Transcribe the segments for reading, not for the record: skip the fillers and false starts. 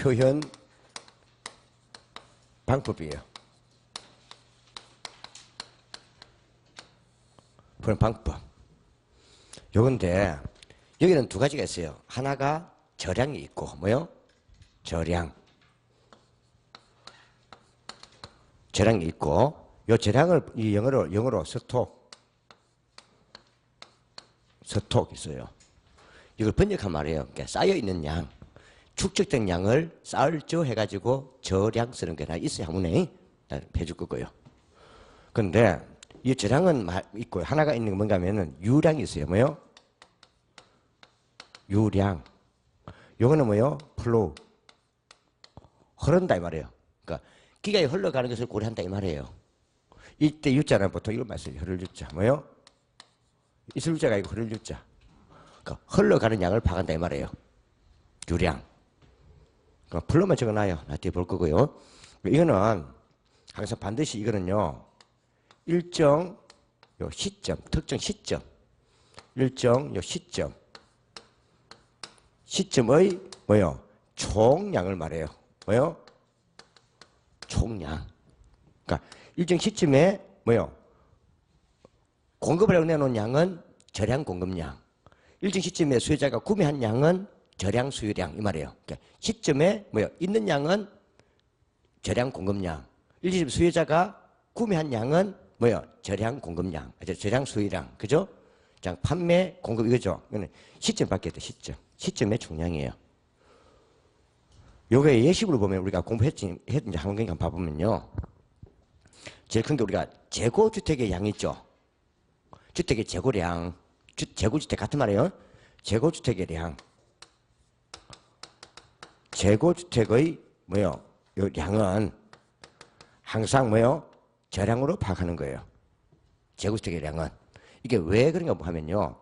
표현 방법이에요. 표현 방법. 요건데 여기는 두 가지가 있어요. 하나가 절량이 있고 뭐요? 절량. 절량이 있고 요 절량을 이 영어로 스톡 있어요. 이걸 번역한 말이에요. 그러니까 쌓여 있는 양, 축적된 양을 쌓을죠 해가지고 절량 쓰는 게 있어요. 한문에 해줄 거고요. 그런데 이 절량은 있고 하나가 있는 게 뭔가 하면은 유량이 있어요. 뭐요? 유량. 요거는 뭐요? 플로우. 흐른다 이 말이에요. 그러니까 기가에 흘러가는 것을 고려한다 이 말이에요. 이때 유자는 보통 이걸 말씀해요. 흐를 유자. 뭐요? 있을 유자가 아니고 흐를 유자. 그러니까 흘러가는 양을 파간다 이 말이에요. 유량. 그러니까 플로우만 적어놔요. 나중에 볼 거고요. 이거는 항상 반드시 이거는요. 일정 요 시점, 특정 시점. 일정 요 시점의 뭐요? 총량을 말해요. 뭐요? 총량. 그러니까 일정 시점에 뭐요? 공급을 하고 내놓은 양은 절량 공급량. 일정 시점에 수요자가 구매한 양은 절량 수요량 이 말이에요. 그러니까 시점에 뭐요? 있는 양은 절량 공급량. 일정 시점 수요자가 구매한 양은 뭐요? 절량 공급량. 절량 수요량. 그죠? 자, 판매 공급 이거죠. 이거는 시점 밖에 돼. 시점의 총량이에요. 요게 예식으로 보면 우리가 공부했든지 한 번 봐보면요. 제일 큰 게 우리가 재고주택의 양이 있죠. 주택의 재고량. 재고주택 같은 말이에요. 재고주택의 량. 재고주택의 뭐요? 요 량은 항상 뭐요? 저량으로 파악하는 거예요. 재고주택의 량은. 이게 왜 그런가 하면요.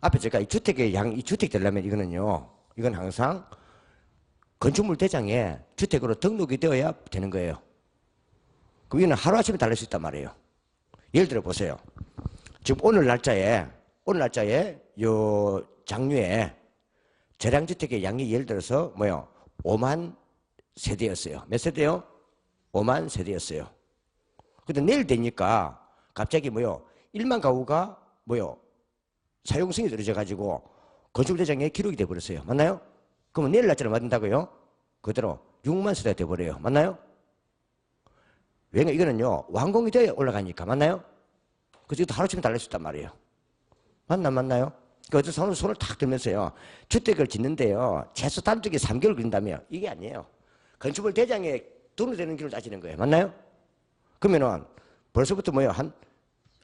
앞에 제가 이 주택의 양, 이 주택 되려면 이거는요. 이건 항상 건축물 대장에 주택으로 등록이 되어야 되는 거예요. 그럼 이거는 하루아침에 달릴 수 있단 말이에요. 예를 들어 보세요. 지금 오늘 날짜에 요 장류에 저량주택의 양이 예를 들어서 뭐요? 5만 세대였어요. 몇 세대요? 5만 세대였어요. 근데 내일 되니까 갑자기 뭐요? 1만 가구가 뭐요? 사용승이 떨어져가지고 건축대장에 기록이 돼버렸어요. 맞나요? 그러면 내일 날짜를 맞는다고요? 그대로 6만 세대가 돼버려요. 맞나요? 왜냐면 이거는요, 완공이 되어 올라가니까. 맞나요? 그래서 이것도 하루쯤에 달릴 수 있단 말이에요. 맞나요? 그래서 손을 탁 들면서요, 주택을 짓는데요, 최소 단축이 3개월 걸린다며. 이게 아니에요. 건축물 대장에 등록되는 길을 따지는 거예요. 맞나요? 그러면은 벌써부터 뭐예요?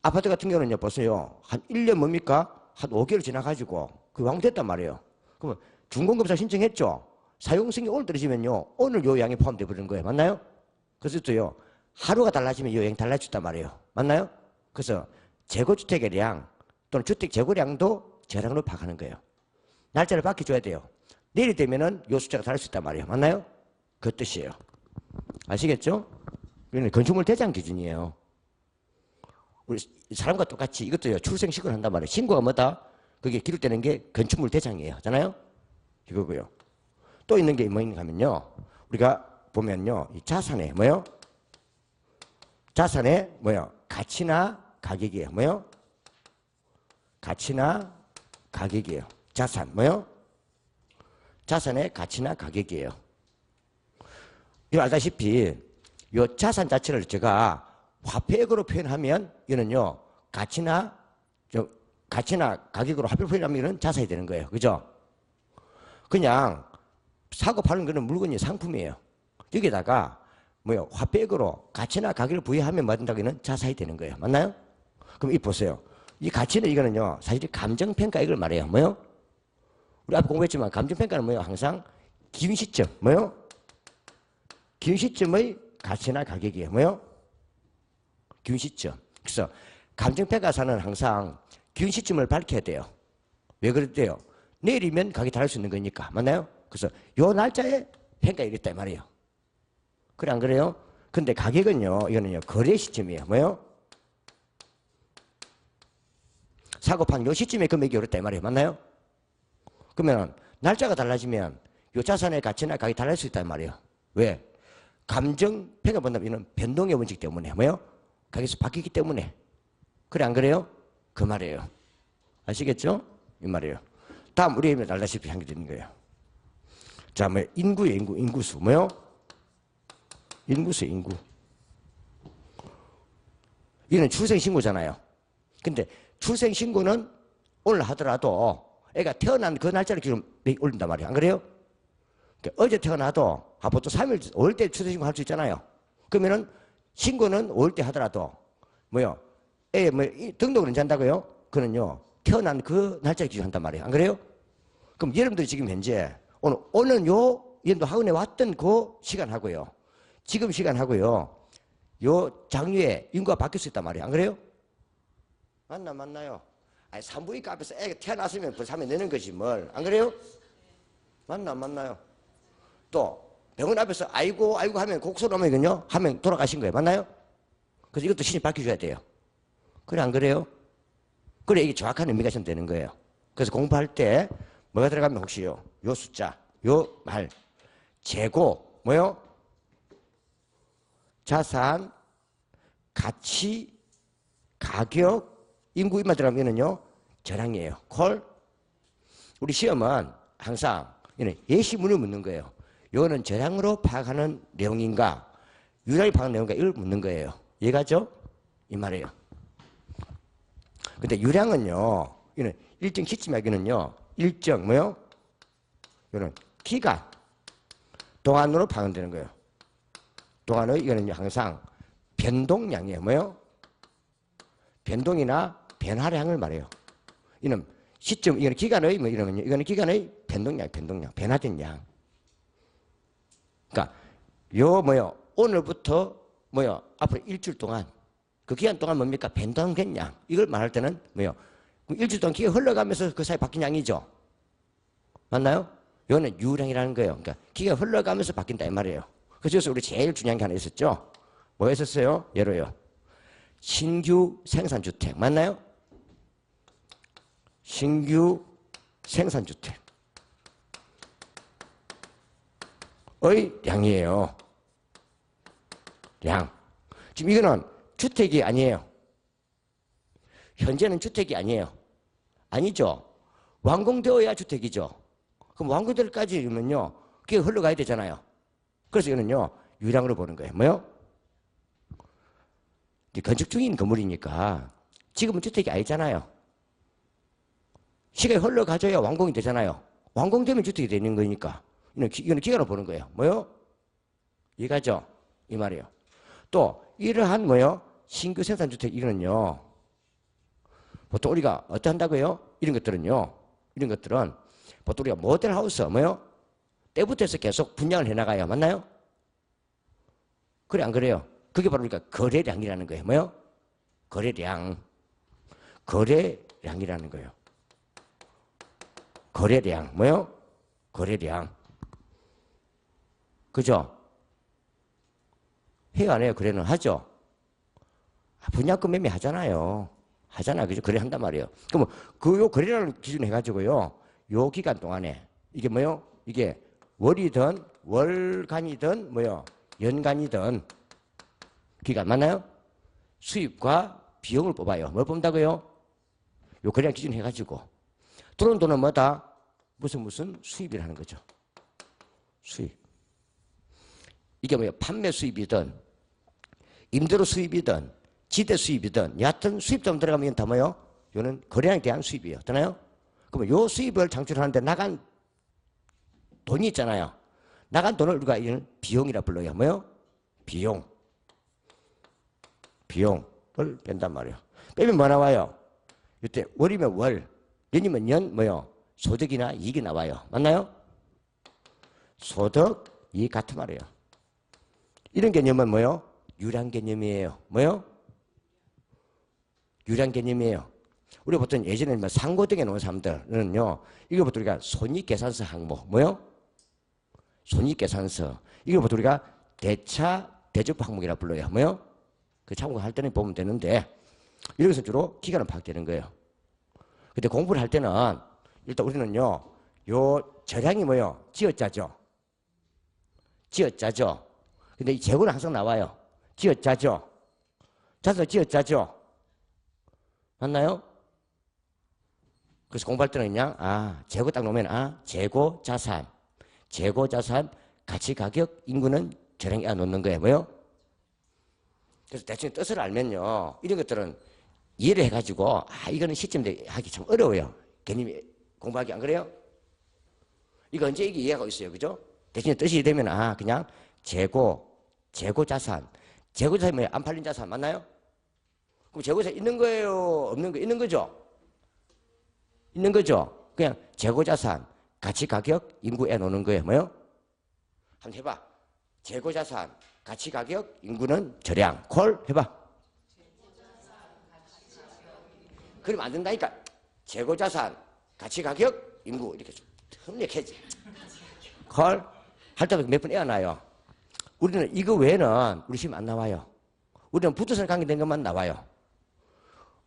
아파트 같은 경우는요, 벌써요, 한 1년 뭡니까? 한 5개월 지나가지고 그 완공됐단 말이에요. 그러면 준공검사 신청했죠? 사용승이 오늘 떨어지면요, 오늘 요 양이 포함되어 버리는 거예요. 맞나요? 그래서 또요, 하루가 달라지면 요 양이 달라졌단 말이에요. 맞나요? 그래서 재고주택의 량 또는 주택 재고량도 저량으로 파악하는 거예요. 날짜를 바뀌어줘야 돼요. 내일이 되면은 요 숫자가 다를 수 있단 말이에요. 맞나요? 그 뜻이에요. 아시겠죠? 이건 건축물 대장 기준이에요. 우리 사람과 똑같이 이것도요, 출생신고를 한단 말이에요. 신고가 뭐다? 그게 기록되는 게 건축물 대장이에요. 잖아요? 이거고요. 또 있는 게 뭐인가 하면요. 우리가 보면요. 이 자산에 뭐요? 자산의 뭐요? 가치나 가격이에요. 뭐요? 가치나 가격이에요. 자산 뭐요? 자산의 가치나 가격이에요. 이거 알다시피 이 자산 자체를 제가 화폐액으로 표현하면 이거는요, 가치나 가격으로 화폐 표현하면 이거는 자산이 되는 거예요. 그죠? 그냥 사고 파는 거는 물건이 상품이에요. 여기다가 뭐요? 화폐액으로 가치나 가격을 부여하면 뭐 된다고 이는 자산이 되는 거예요. 맞나요? 그럼 이 보세요. 이 가치는 이거는요, 사실 감정평가액을 말해요. 뭐요? 우리 앞에 공부했지만 감정평가는 뭐요? 항상 기준 시점. 뭐요? 기준 시점의 가치나 가격이에요. 뭐요? 기준 시점. 그래서 감정평가사는 항상 기준 시점을 밝혀야 돼요. 왜 그랬대요? 내일이면 가격이 다를 수 있는 거니까. 맞나요? 그래서 요 날짜에 평가가 이랬다 이 말이에요. 그래 안 그래요? 근데 가격은요, 이거는요, 거래 시점이에요. 뭐요? 사고 판 요 시점에 금액이 오랬다 이 말이에요. 맞나요? 그러면 날짜가 달라지면 요 자산의 가치나 가격이 달라질 수 있단 말이에요. 왜? 감정 평가 본다면 이는 변동의 원칙 때문에 뭐요? 가격이 바뀌기 때문에. 그래 안 그래요? 그 말이에요. 아시겠죠? 이 말이에요. 다음 우리 알다시피 한 게 되는 거예요. 자, 뭐 인구예요. 인구수 뭐요? 인구수 인구. 이는 출생신고잖아요. 근데 출생신고는 오늘 하더라도 애가 태어난 그 날짜를 기준 올린단 말이에요. 안 그래요? 그러니까 어제 태어나도 보통 3일, 5일 때 출생신고 할 수 있잖아요. 그러면은 신고는 5일 때 하더라도 뭐요? 애 뭐 등록을 언제 한다고요? 그는요 태어난 그 날짜를 기준 한단 말이에요. 안 그래요? 그럼 여러분들이 지금 현재 오늘 요 연도 학원에 왔던 그 시간하고요. 지금 시간하고요. 요 장류에 인구가 바뀔 수 있단 말이에요. 안 그래요? 맞나요? 아니, 산부인과 앞에서 애가 태어났으면 벌써 하면 되는 거지 뭘. 안 그래요? 맞나요? 또 병원 앞에서 아이고 하면 곡소리 오면요. 하면 돌아가신 거예요. 맞나요? 그래서 이것도 신이 바뀌어줘야 돼요. 그래 안 그래요? 그래 이게 정확한 의미가 좀 되는 거예요. 그래서 공부할 때 뭐가 들어가면 혹시요. 요 숫자, 요 말, 재고, 뭐요? 자산, 가치, 가격, 인구 이만 들어가면은요 저량이에요. 콜. 우리 시험은 항상 예시문을 묻는 거예요. 요거는 저량으로 파악하는 내용인가, 유량이 파악하는 내용인가 이걸 묻는 거예요. 이해가죠? 이 말이에요. 근데 유량은요, 이는 일정 시점 여기는요, 일정 뭐요? 이거는 기간 동안으로 파악되는 거예요. 동안의 이거는 항상 변동량이에요. 뭐요? 변동이나 변화량을 말해요. 이는 시점, 이거는 기간의 뭐 이러면요, 이거는 기간의 변동량, 변화된 양. 그러니까 요 뭐요? 오늘부터 뭐요? 앞으로 일주일 동안 그 기간 동안 뭡니까? 변동된 양. 이걸 말할 때는 뭐요? 일주일 동안 기가 흘러가면서 그 사이 바뀐 양이죠. 맞나요? 이거는 유량이라는 거예요. 그러니까 기가 흘러가면서 바뀐다 이 말이에요. 그래서 우리 제일 중요한 게 하나 있었죠. 뭐 했었어요? 예로요. 신규 생산주택 맞나요? 신규 생산주택의 량이에요. 량. 지금 이거는 주택이 아니에요. 현재는 주택이 아니에요. 아니죠. 완공되어야 주택이죠. 그럼 완공될 때까지면요, 그게 흘러가야 되잖아요. 그래서 이거는요, 유량으로 보는 거예요. 뭐요? 건축 중인 건물이니까 지금은 주택이 아니잖아요. 시간이 흘러가줘야 완공이 되잖아요. 완공되면 주택이 되는 거니까 이거는 기간으로 보는 거예요. 뭐요? 이해가죠? 이 말이에요. 또 이러한 뭐요? 신규 생산주택 이거는요, 보통 우리가 어떻게 한다고요? 이런 것들은 보통 우리가 모델하우스 뭐요? 때부터 해서 계속 분양을 해나가요. 맞나요? 그래 안 그래요? 그게 바로 우리가 거래량이라는 거예요. 뭐요? 거래량이라는 거예요. 거래량 뭐요? 거래량. 그죠? 해요 안 해요? 거래는 하죠. 분양권 매매 하잖아요. 그죠? 거래한단 말이에요. 그럼 요 거래량을 기준으로 해가지고요, 요 기간 동안에 이게 뭐요? 이게 월이든 월간이든 뭐요? 연간이든 기간 맞나요? 수입과 비용을 뽑아요. 뭘 뽑는다고요? 요 거래량 기준 해가지고 들어온 돈은 뭐다? 무슨 수입이라는 거죠. 수입. 이게 뭐예요? 판매 수입이든 임대료 수입이든 지대 수입이든 여하튼 수입점 들어가면 다 뭐예요? 이거는 거래량에 대한 수입이에요. 되나요? 그러면 요 수입을 창출하는데 나간 돈이 있잖아요. 나간 돈을 우리가 이런 비용이라 불러요. 뭐요? 비용을 뺀단 말이에요. 빼면 뭐 나와요? 이때 월이면 월, 년이면 년, 뭐요? 소득이나 이익이 나와요. 맞나요? 소득, 이익 같은 말이에요. 이런 개념은 뭐요? 유량 개념이에요. 뭐요? 유량 개념이에요. 우리가 보통 예전에 뭐 상고등에 놓은 사람들은요, 이거 보통 우리가 손익계산서 항목, 뭐요? 손익계산서. 이거 보통 우리가 대조법 항목이라 불러요. 뭐요? 그 참고할 때는 보면 되는데, 이런 것은 주로 기간은 파악되는 거예요. 근데 공부를 할 때는 일단 우리는요, 요 절향이 뭐요? 지어짜죠. 지어짜죠. 근데 이 재고는 항상 나와요. 지어짜죠. 자서 지어짜죠. 맞나요? 그래서 공부할 때는 그냥 재고 딱 놓으면 재고 자산, 재고 자산, 가치 가격, 인구는 절향에 놓는 거예요. 뭐요? 그래서 대충 뜻을 알면요, 이런 것들은 이해를 해가지고 이거는 시점에 하기 참 어려워요. 개념이 공부하기 안 그래요? 이거 언제 이게 이해하고 있어요, 그죠? 대신에 뜻이 되면 그냥 재고 자산, 재고 자산이 뭐예요? 안 팔린 자산 맞나요? 그럼 재고 자산 있는 거예요, 없는 거? 있는 거죠? 있는 거죠? 그냥 재고 자산, 가치 가격, 인구에 놓는 거예요. 뭐요? 한번 해봐. 재고 자산, 가치 가격, 인구는 절양. 콜 해봐. 그러면 안 된다니까. 재고 자산, 가치 가격, 인구 이렇게 협력해지. 콜 할 때마다 몇 번 애어나요. 우리는 이거 외에는 우리 시험 안 나와요. 우리는 부동산 관계된 것만 나와요.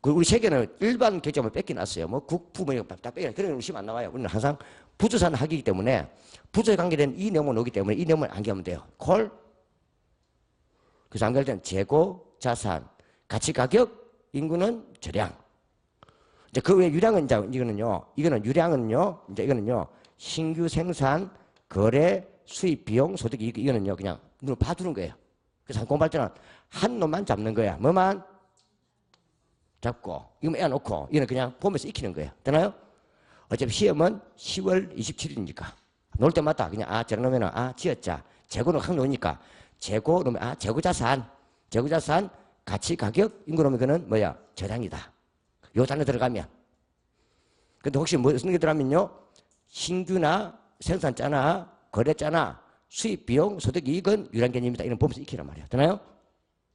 우리 세계는 일반 결정을 뺏겨놨어요. 뭐 국부 뭐 이런 다 뺏겨놨어요. 그런 건 시험 안 나와요. 우리는 항상 부동산 학이기 때문에 부동산에 관계된 이 내용은 오기 때문에 이 내용을 암기하면 돼요. 콜. 그래서 암기할 때는 재고, 자산, 가치 가격, 인구는 절양. 이제 그 외에 유량은 이제 이거는 유량은요, 이제 이거는요, 신규 생산, 거래, 수입, 비용, 소득, 이거는요, 그냥 눈을 봐두는 거예요. 그래서 공부할 때는 한 놈만 잡는 거야. 뭐만? 잡고, 이거만 애놓고, 이거는 그냥 보면서 익히는 거예요. 되나요? 어차피 시험은 10월 27일이니까. 놀 때마다 그냥, 저런 놈에는, 지었자. 재고는 확 놓으니까. 재고 놓으면, 재고 자산, 가치, 가격, 인구 놓으면 그거는 뭐야? 절양이다. 요 단어 들어가면. 근데 혹시 무슨 게 들어가면요? 신규나 생산자나 거래자나 수입, 비용, 소득, 이익은 유량 개념이다. 이런 보면서 익히란 말이야. 되나요?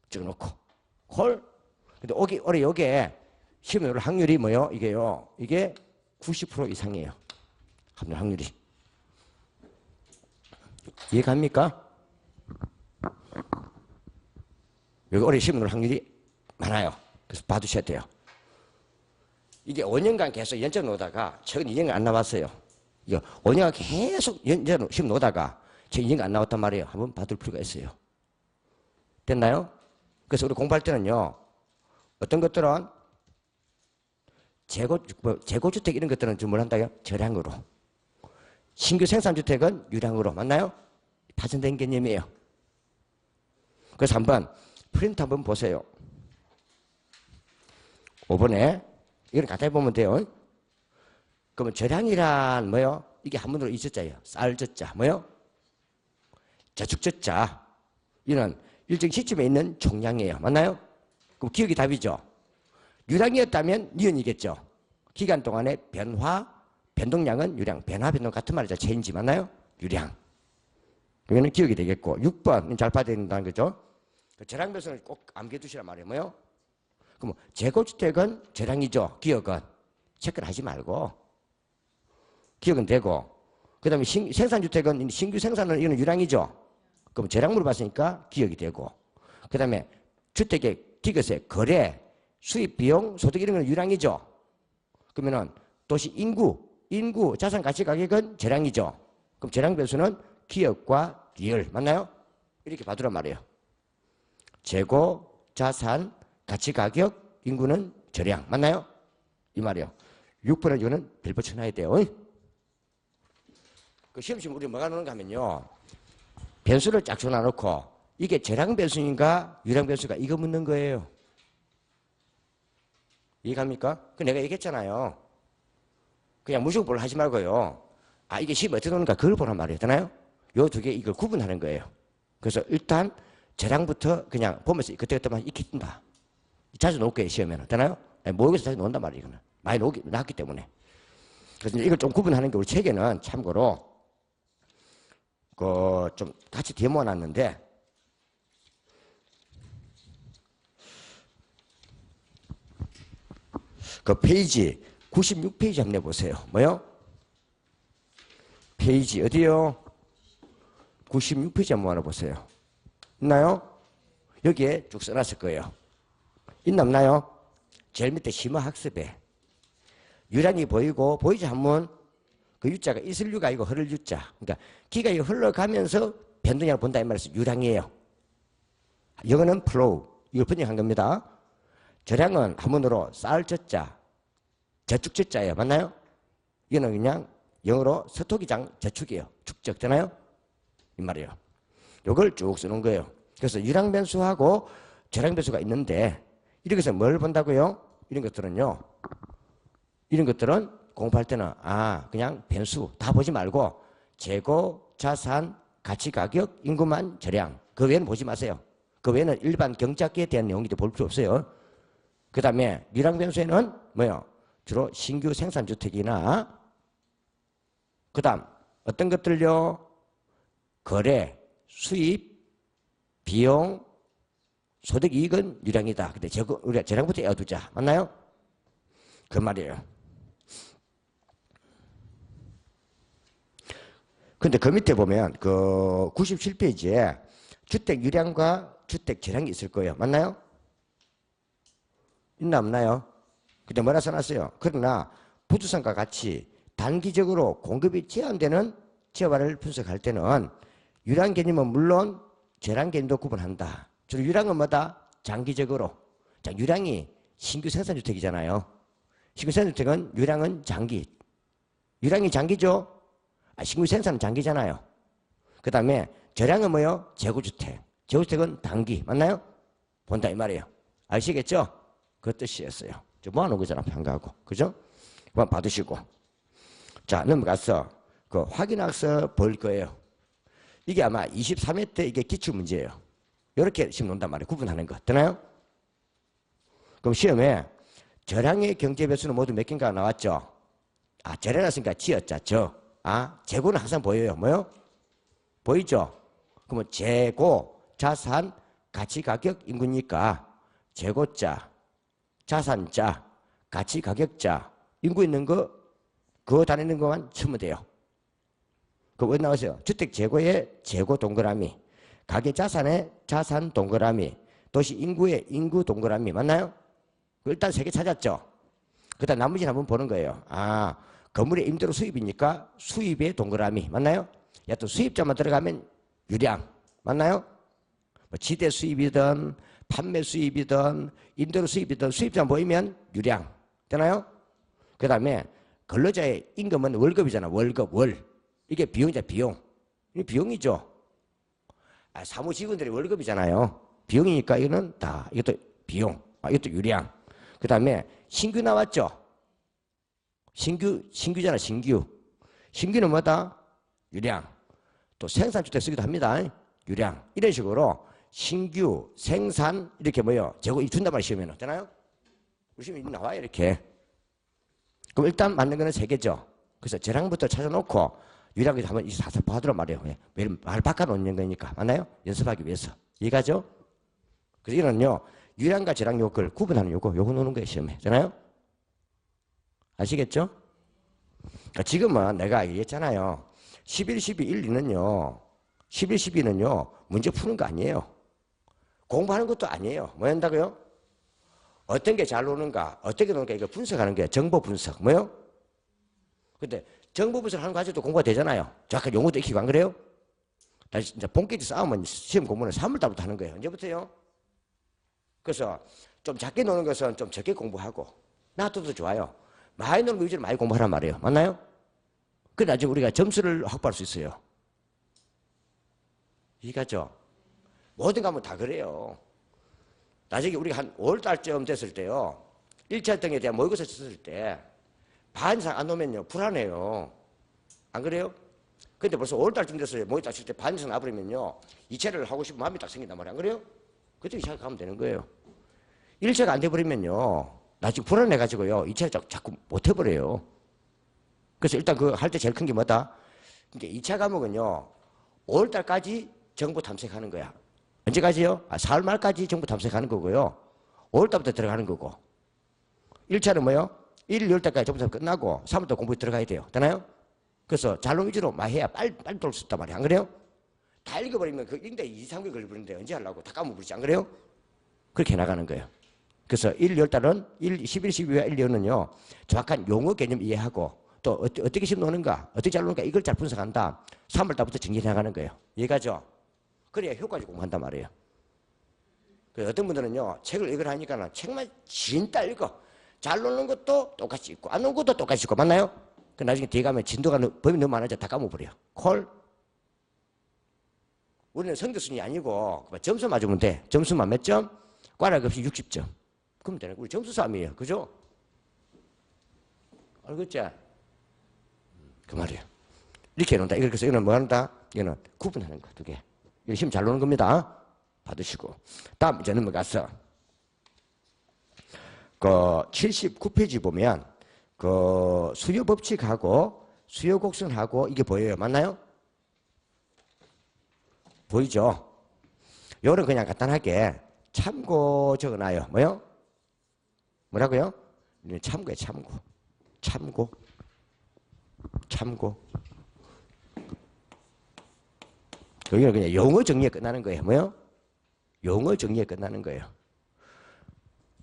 적어놓고. 콜. 근데 올해 요게 시험에 올 확률이 뭐요? 이게요. 이게 90% 이상이에요. 확률이. 이해갑니까? 여기 올해 시험에 올 확률이 많아요. 그래서 봐두셔야 돼요. 이게 5년간 계속 연장 놓다가 최근 2년간 안 나왔어요. 이거 5년간 계속 연장 시험 놓다가 최근 2년간 안 나왔단 말이에요. 한번 봐둘 필요가 있어요. 됐나요? 그래서 우리 공부할 때는요. 어떤 것들은 재고주택 이런 것들은 좀 뭘 한다고요? 절양으로. 신규 생산주택은 유량으로. 맞나요? 파생된 개념이에요. 그래서 한번 프린트 한번 보세요. 5번에 이걸 갖다 보면 돼요. 그러면 절양이란 뭐요? 이게 한문으로 이저자예요. 쌀저자. 뭐요? 저축저자. 이는 일정 시점에 있는 총량이에요. 맞나요? 그럼 기억이 답이죠. 유량이었다면 니은이겠죠. 기간 동안의 변동량은 유량. 변동 같은 말이죠. 체인지 맞나요? 유량. 그러면 기억이 되겠고 6번 잘 봐야 된다는 거죠. 절양 변수는 꼭 암기해 두시란 말이에요. 뭐요? 그럼 재고주택은 절양이죠. 기억은. 체크를 하지 말고. 기억은 되고. 그 다음에 생산주택은 신규 생산은 이거는 유량이죠. 그럼 절양물을 봤으니까 기억이 되고. 그 다음에 주택의 기껏의 거래, 수입, 비용, 소득 이런 건 유량이죠. 그러면은 도시 인구, 자산 가치 가격은 절양이죠. 그럼 절양 변수는 기억과 리을. 맞나요? 이렇게 봐두란 말이에요. 재고, 자산, 가치 가격, 인구는 절양. 맞나요? 이 말이에요. 6번은 이거는 별 붙여놔야 돼요. 그 시험 우리 뭐가 나오는가 하면요. 변수를 쫙 줘놔놓고 이게 절양 변수인가 유량 변수가 이거 묻는 거예요. 이해갑니까? 그 내가 얘기했잖아요. 그냥 무조건 뭘 하지 말고요. 이게 시험 어떻게 나오는가 그걸 보란 말이에요. 되나요? 요 두 개 이걸 구분하는 거예요. 그래서 일단 절양부터 그냥 보면서 그때그때만 익힌다. 자주 놓을 거예요. 시험에는. 되나요? 모의고사 자주 놓는단 말이에요. 이거는. 많이 나왔기 때문에. 그래서 이걸 좀 구분하는 게 우리 책에는 참고로 좀 같이 뒤에 모아놨는데 그 페이지 96페이지 한번 내보세요. 뭐요? 페이지 어디요? 96페이지 한번 모아놔보세요. 있나요? 여기에 쭉 써놨을 거예요. 있나 없나요? 제일 밑에 심화학습에 유량이 보이고 보이지 한문 그 유자가 있을 유가 아니고 흐를 유자. 그러니까 기가 흘러가면서 변동량을 본다 이 말에서 유량이에요. 영어는 flow. 이걸 번역한 겁니다. 저량은 한문으로 쌀 젖자, 저축 젖자예요. 맞나요? 이거는 그냥 영어로 서토기장 저축이에요. 축적되나요? 이 말이에요. 이걸 쭉 쓰는 거예요. 그래서 유량 변수하고 저량 변수가 있는데 이렇게 해서 뭘 본다고요? 이런 것들은요. 이런 것들은 공부할 때는 그냥 변수 다 보지 말고 재고, 자산, 가치, 가격, 인구만, 저량 그 외에는 보지 마세요. 그 외에는 일반 경제학에 대한 내용인데 볼 필요 없어요. 그 다음에 유량 변수에는 뭐요? 주로 신규 생산주택이나 그 다음 어떤 것들요? 거래, 수입, 비용, 소득 이익은 유량이다. 근데 우리가 저량부터 외워두자. 맞나요? 그 말이에요. 근데 그 밑에 보면 그 97페이지에 주택 유량과 주택 저량이 있을 거예요. 맞나요? 있나 없나요? 근데 뭐라 써놨어요? 그러나 부두산과 같이 단기적으로 공급이 제한되는 재화를 분석할 때는 유량 개념은 물론 저량 개념도 구분한다. 주로 유량은 뭐다? 장기적으로. 자, 유량이 신규 생산주택이잖아요. 신규 생산주택은 유량은 장기. 유량이 장기죠? 신규 생산은 장기잖아요. 그 다음에 저량은 뭐요? 재고주택. 재고주택은 단기. 맞나요? 본다 이 말이에요. 아시겠죠? 그 뜻이었어요. 저 모아놓은 거잖아. 평가하고. 그죠? 한번 받으시고. 자, 넘어가서 그 확인학서 볼 거예요. 이게 아마 23회 때 이게 기출문제예요. 이렇게 시험 논단 말이에요. 구분하는 거. 되나요? 그럼 시험에 저량의 경제배수는 모두 몇 개인가 나왔죠? 저량했으니까 지었자, 재고는 항상 보여요. 뭐요? 보이죠? 그러면 재고, 자산, 가치, 가격, 인구니까 재고자, 자산자, 가치, 가격자, 인구 있는 거, 그거 다니는 것만 치면 돼요. 그거 왜 나오세요? 주택 재고의 재고 동그라미, 가계 자산의 자산 동그라미, 도시 인구의 인구 동그라미. 맞나요? 일단 3개 찾았죠? 그 다음 나머지는 한번 보는 거예요. 건물의 임대료 수입이니까 수입의 동그라미. 맞나요? 또 수입자만 들어가면 유량. 맞나요? 뭐 지대 수입이든 판매 수입이든 임대료 수입이든 수입자 보이면 유량. 되나요? 그 다음에 근로자의 임금은 월급이잖아. 월급, 월. 이게 비용이잖아. 비용. 이 비용이죠. 사무직원들이 월급이잖아요. 비용이니까 이거는 다 이것도 비용. 이것도 유량. 그 다음에 신규 나왔죠. 신규잖아. 신규는 뭐다? 유량. 또 생산주택 쓰기도 합니다. 유량. 이런 식으로 신규, 생산 이렇게 뭐요? 재고 준단 말이에요. 시험에는. 되나요? 우리 시험에 나와요. 이렇게. 그럼 일단 맞는 거는 3개죠. 그래서 저량부터 찾아놓고 유량에서 한번 사사포 하더란 말이에요. 매일 말 바꿔놓는 거니까. 맞나요? 연습하기 위해서. 이해가죠? 그래서 이거는요. 유량과 저량 요걸 구분하는 요거 노는 거예요. 시험에. 되나요? 아시겠죠? 그러니까 지금은 내가 얘기했잖아요. 11, 12, 1, 2는요. 11, 12는요. 문제 푸는 거 아니에요. 공부하는 것도 아니에요. 뭐 한다고요? 어떤 게 잘 노는가, 어떻게 노는가 이거 분석하는 거예요. 정보 분석. 뭐요? 근데 정보 분석하는 거 가지고도 공부가 되잖아요. 정확한 용어도 익히고 안 그래요? 다시 이제 본끼리 싸우면 시험 공부는 3월달부터 하는 거예요. 언제부터요? 그래서 좀 작게 노는 것은 좀 적게 공부하고 놔둬도 좋아요. 많이 노는 거 위주로 많이 공부하란 말이에요. 맞나요? 그래 나중에 우리가 점수를 확보할 수 있어요. 이해가죠? 모든 과목은 다 그래요. 나중에 우리가 한 5월달쯤 됐을 때요. 1차 등에 대한 모의고사 쳤을 때 반 이상 안 오면요. 불안해요. 안 그래요? 근데 벌써 5월달쯤 됐어요. 모의고사 칠 때 반 이상 나버리면요. 2차를 하고 싶은 마음이 딱 생긴단 말이에요. 안 그래요? 그때 2차 가면 되는 거예요. 1차가 안 돼버리면요. 나중에 불안해가지고요. 2차를 자꾸 못 해버려요. 그래서 일단 그 할 때 제일 큰 게 뭐다? 그러니까 2차 과목은요. 5월달까지 정보 탐색하는 거야. 언제까지요? 4월 말까지 정보 탐색하는 거고요. 5월달부터 들어가는 거고. 1차는 뭐요? 1일 2월달까지 정보 탐색 끝나고 3월달 공부에 들어가야 돼요. 되나요? 그래서 잘놈 위주로 많이 해야 빨리 돌 수 있단 말이야. 안 그래요? 다 읽어버리면 그 읽는데 2, 3개월 걸리는데 언제 하려고 다 까먹어버리지. 안 그래요? 그렇게 나가는 거예요. 그래서 1, 2월달은 11, 12와 1, 2월은요. 정확한 용어 개념 이해하고 또 어떻게 심노는가, 어떻게 잘 노는가 이걸 잘 분석한다. 3월달부터 정리해 나가는 거예요. 이해가죠? 그래야 효과적으로 공부한단 말이에요. 그래서 어떤 분들은요, 책을 읽으라 하니까는 책만 진짜 읽어. 잘 노는 것도 똑같이 읽고, 안 노는 것도 똑같이 읽고, 맞나요? 그 나중에 뒤에 가면 진도가 범위 너무 많아져 다 까먹어버려. 콜? 우리는 성적순이 아니고, 점수 맞으면 돼. 점수만 몇 점? 꽈락 없이 60점. 그러면 되는 거예요. 우리 점수 싸움이에요. 그죠? 알겠지? 그 말이에요. 이렇게 해놓는다. 그래서 이거는 뭐 한다? 이거는 구분하는 거, 두 개. 이거 시험 잘 노는 겁니다. 받으시고. 다음 이제 넘어가서, 79페이지 보면, 수요 법칙하고 수요 곡선하고 이게 보여요. 맞나요? 보이죠? 요거는 그냥 간단하게 참고 적어놔요. 뭐요? 뭐라고요? 참고에 참고. 참고. 참고. 여기는 그냥 용어 정리에 끝나는 거예요. 뭐요? 용어 정리에 끝나는 거예요.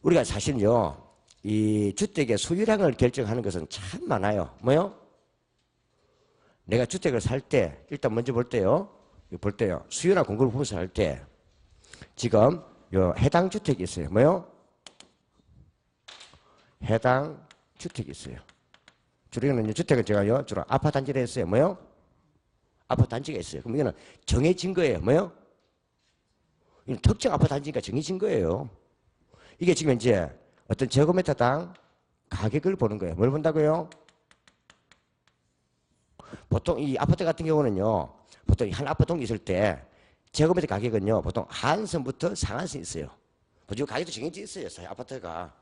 우리가 사실요, 이 주택의 소유량을 결정하는 것은 참 많아요. 뭐요? 내가 주택을 살 때, 일단 먼저 볼 때요, 수요나 공급을 보면서 할 때, 지금 요 해당 주택이 있어요. 뭐요? 해당 주택이 있어요. 주로 주택은 제가요, 주로 아파트 단지를 했어요. 뭐요? 아파트 단지가 있어요. 그럼 이거는 정해진 거예요. 뭐요? 이건 특정 아파트 단지가 정해진 거예요. 이게 지금 이제 어떤 제곱미터당 가격을 보는 거예요. 뭘 본다고요? 보통 이 아파트 같은 경우는요, 보통 한 아파트 있을 때 제곱미터 가격은요, 보통 하한선부터 상한선이 있어요. 보통 가격도 정해져 있어요. 아파트가.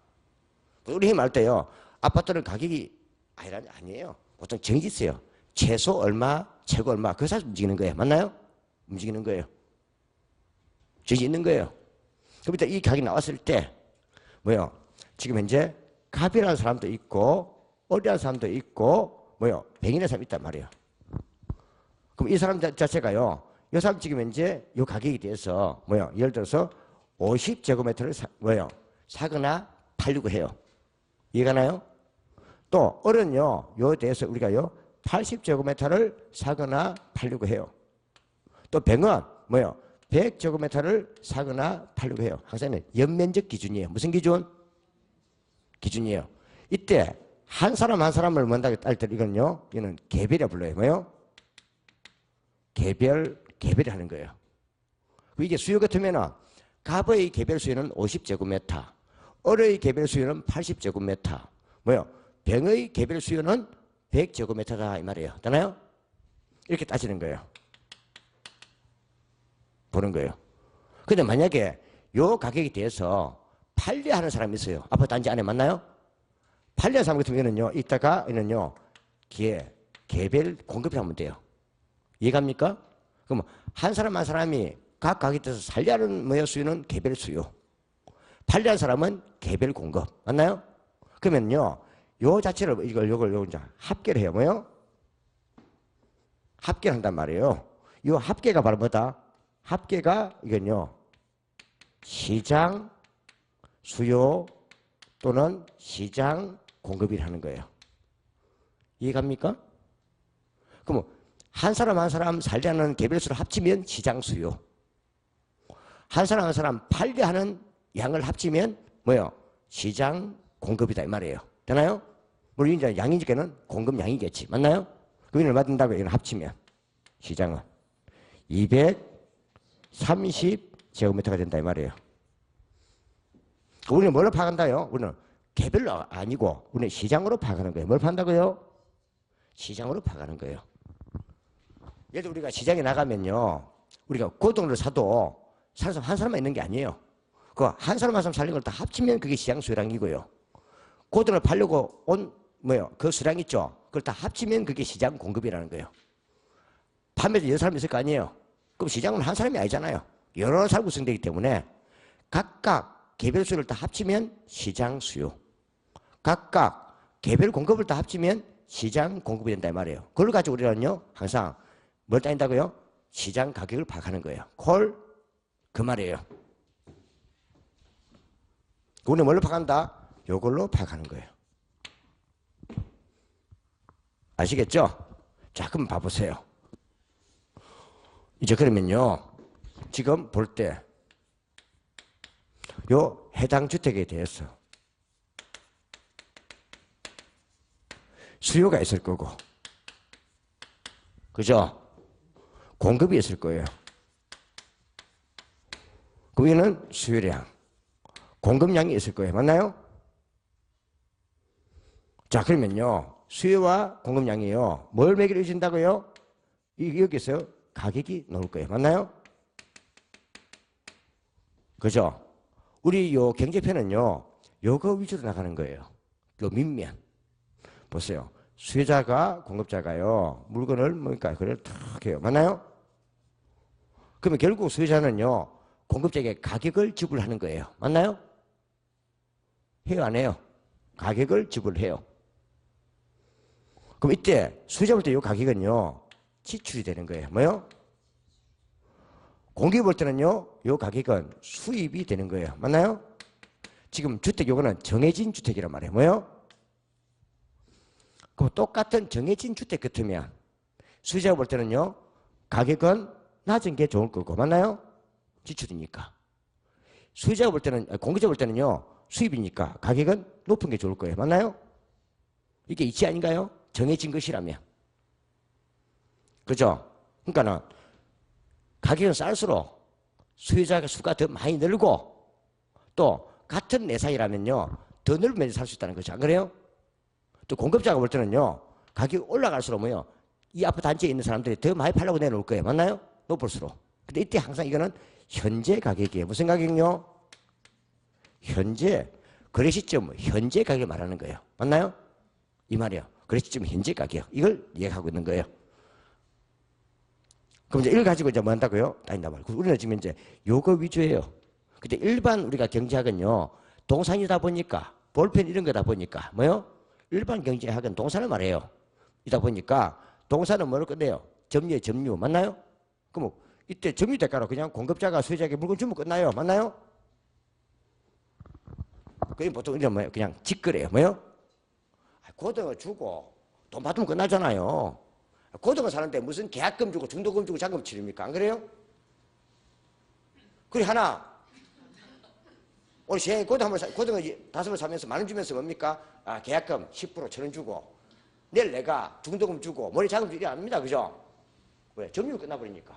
우리 힘 할 때요, 아파트는 가격이 아니에요. 보통 정해져 있어요. 최소 얼마, 최고 얼마, 그 사이에서 움직이는 거예요. 맞나요? 움직이는 거예요. 정해져 있는 거예요. 그럼 일단 이 가격이 나왔을 때, 뭐요? 지금 현재 갑이라는 사람도 있고, 어리라는 사람도 있고, 뭐요? 병이라는 사람이 있단 말이에요. 그럼 이 사람 자체가요, 이 사람 지금 현재 이 가격에 대해서, 뭐요? 예를 들어서 50제곱미터를 사거나 팔려고 해요. 이해가 나요? 또, 어른요, 요 대해서 우리가요, 80제곱미터를 사거나 팔려고 해요. 또 병은, 뭐요? 100제곱미터를 사거나 팔려고 해요. 항상 연면적 기준이에요. 무슨 기준? 기준이에요. 이때 한 사람 한 사람을 먼저 딸 때 이거는요, 이거는 개별이라 불러요. 뭐요? 개별이 하는 거예요. 이게 수요 같으면은 갑의 개별 수요는 50제곱미터, 을의 개별 수요는 80제곱미터, 뭐요? 병의 개별 수요는 100제곱미터다 이 말이에요. 되나요? 이렇게 따지는 거예요. 보는 거예요. 근데 만약에 요 가격에 대해서 판례하는 사람이 있어요. 아파트 단지 안에 맞나요? 판례하는 사람 같은 경우는요, 이따가는요, 개별 공급을 하면 돼요. 이해갑니까? 그럼 한 사람 한 사람이 각 가격에 대해서 살려는 수요는 개별 수요. 판례한 사람은 개별 공급. 맞나요? 그러면요, 요 자체를 요걸 이제 합계를 해요. 뭐요? 합계를 한단 말이에요. 요 합계가 바로 뭐다? 합계가 이건요, 시장 수요 또는 시장 공급이라는 거예요. 이해갑니까? 그럼 한 사람 한 사람 살려는 개별수를 합치면 시장 수요. 한 사람 한 사람 팔려하는 양을 합치면 뭐요? 시장 공급이다 이 말이에요. 되나요? 물론 이제 양이니까는 공급 양이겠지. 맞나요? 그럼 얼마 든다고 이걸 합치면 시장은 230제곱미터가 된다 이 말이에요. 우리는 뭘로 파악한다요? 우리는 개별로 아니고 우리는 시장으로 파악하는 거예요. 뭘 판다고요? 시장으로 파악하는 거예요. 예를 들어 우리가 시장에 나가면요, 우리가 고등어를 사도 사는 사람 한 사람만 있는 게 아니에요. 그 한 사람 한 사람 살린 걸 다 합치면 그게 시장 수량이고요. 고등어를 팔려고 온 그 수량 있죠. 그걸 다 합치면 그게 시장 공급이라는 거예요. 판매도 여러 사람이 있을 거 아니에요. 그럼 시장은 한 사람이 아니잖아요. 여러 사람 구성되기 때문에 각각 개별 수를 다 합치면 시장 수요. 각각 개별 공급을 다 합치면 시장 공급이 된다 이 말이에요. 그걸 가지고 우리는요, 항상 뭘 따진다고요? 시장 가격을 파악하는 거예요. 콜? 그 말이에요. 우리는 뭘로 파악한다? 요걸로 파악하는 거예요. 아시겠죠? 자, 그럼 봐보세요. 이제 그러면요. 지금 볼 때 요 해당 주택에 대해서 수요가 있을 거고, 그죠? 공급이 있을 거예요. 거기는 수요량, 공급량이 있을 거예요. 맞나요? 자, 그러면요. 수요와 공급량이요. 뭘 매기로 이어진다고요? 여기서 가격이 나올 거예요. 맞나요? 그죠? 우리 요 경제편은요. 요거 위주로 나가는 거예요. 요 밑면. 보세요. 수요자가 공급자가요. 물건을 뭐니까 그걸 탁 해요. 맞나요? 그러면 결국 수요자는요. 공급자에게 가격을 지불하는 거예요. 맞나요? 해요, 안 해요? 가격을 지불해요. 그럼 이때 수요자 볼 때 이 가격은요. 지출이 되는 거예요. 뭐요? 공기 볼 때는요. 이 가격은 수입이 되는 거예요. 맞나요? 지금 주택 요거는 정해진 주택이란 말이에요. 뭐요? 그럼 똑같은 정해진 주택 같으면 수요자가 볼 때는요. 가격은 낮은 게 좋을 거고. 맞나요? 지출이니까. 수요자가 볼 때는, 공기자 볼 때는요. 수입이니까 가격은 높은 게 좋을 거예요. 맞나요? 이게 이치 아닌가요? 정해진 것이라면. 그죠? 그러니까는 가격은 쌀수록 수요자가 수가 더 많이 늘고 또 같은 내사이라면요. 더 넓으면 살 수 있다는 거죠. 안 그래요? 또 공급자가 볼 때는요. 가격이 올라갈수록 뭐요? 이 아파트 단지에 있는 사람들이 더 많이 팔려고 내놓을 거예요. 맞나요? 높을수록. 근데 이때 항상 이거는 현재 가격이에요. 무슨 가격이요? 현재 거래 시점 현재 가격을 말하는 거예요. 맞나요? 이 말이에요. 거래 시점 현재 가격. 이걸 이해하고 있는 거예요. 그럼 이제 이걸 가지고 이제 뭐 한다고요? 다닌단 말이에요. 우리는 지금 이제 요거 위주예요. 근데 일반 우리가 경제학은요. 동산이다 보니까 볼펜 이런 거다 보니까 뭐요? 일반 경제학은 동산을 말해요. 이다 보니까 동산은 뭐를 끝내요? 점유의 점유. 맞나요? 그럼 이때 점유 대가로 그냥 공급자가 수요자에게 물건 주면 끝나요. 맞나요? 그게 보통 이제 뭐예요? 그냥 직거래예요. 뭐요? 고등어 주고 돈 받으면 끝나잖아요. 고등어 사는데 무슨 계약금 주고 중도금 주고 잔금 치릅니까? 안 그래요? 그리 하나 오늘 시행에 고등어 5을 사면서 10,000원 주면서 뭡니까? 아, 계약금 10% 1,000원 주고 내일 내가 중도금 주고 머리 자금 주고 이래 안 합니다. 그죠? 왜? 점유로 끝나버리니까.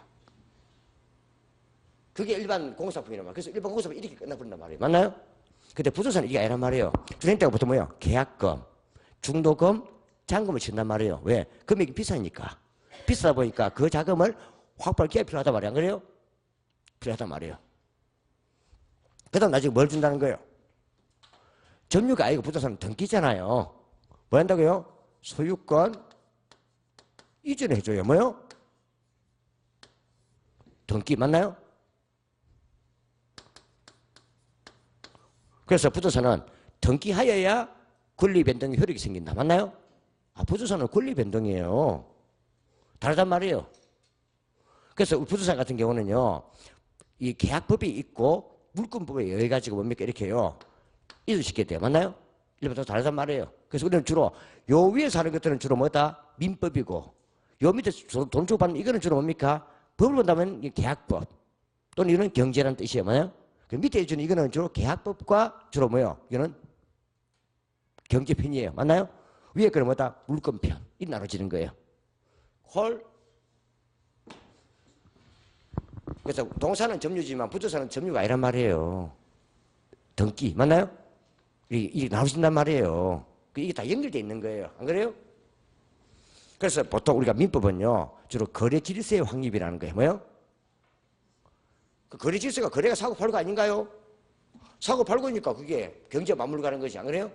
그게 일반 공사품이란 말이에요. 그래서 일반 공사품이 이렇게 끝나버린단 말이에요. 맞나요? 근데 부동산은 이게 아니란 말이에요. 주택 때가 보통 뭐예요? 계약금, 중도금, 잔금을 친단 말이에요. 왜? 금액이 비싸니까. 비싸다 보니까 그 자금을 확보할 기회가 필요하단 말이에요. 안 그래요? 필요하단 말이에요. 그 다음 나중에 뭘 준다는 거예요? 점유가 아니고 부동산은 등기잖아요. 뭐 한다고요? 소유권 이전을 해줘요. 뭐요? 등기 맞나요? 그래서 부동산은 등기하여야 권리 변동 효력이 생긴다. 맞나요? 아, 부동산은 권리 변동이에요. 다르단 말이에요. 그래서 부동산 같은 경우는요, 이 계약법이 있고 물권법에 의해 가지고 뭡니까 이렇게요 이전시켜야 돼요. 맞나요? 일본도 다르단 말이에요. 그래서 우리는 주로 요 위에 사는 것들은 주로 뭐다? 민법이고 요 밑에 돈 주고 받는 이거는 주로 뭡니까? 법을 본다면 계약법 또는 이거는 경제라는 뜻이에요. 맞나요? 그 밑에 주는 이거는 주로 계약법과 주로 뭐예요? 이거는 경제편이에요. 맞나요? 위에 거는 뭐다? 물권편. 이 나눠지는 거예요. 홀. 그래서 동산은 점유지만 부동산은 점유가 아니란 말이에요. 등기. 맞나요? 이게 나눠진단 말이에요. 이게 다 연결되어 있는 거예요. 안 그래요? 그래서 보통 우리가 민법은요. 주로 거래 질서의 확립이라는 거예요. 뭐요? 그 거래 질서가 거래가 사고 팔고 아닌가요? 사고 팔고니까 그게 경제 맞물고 가는 것이 안 그래요?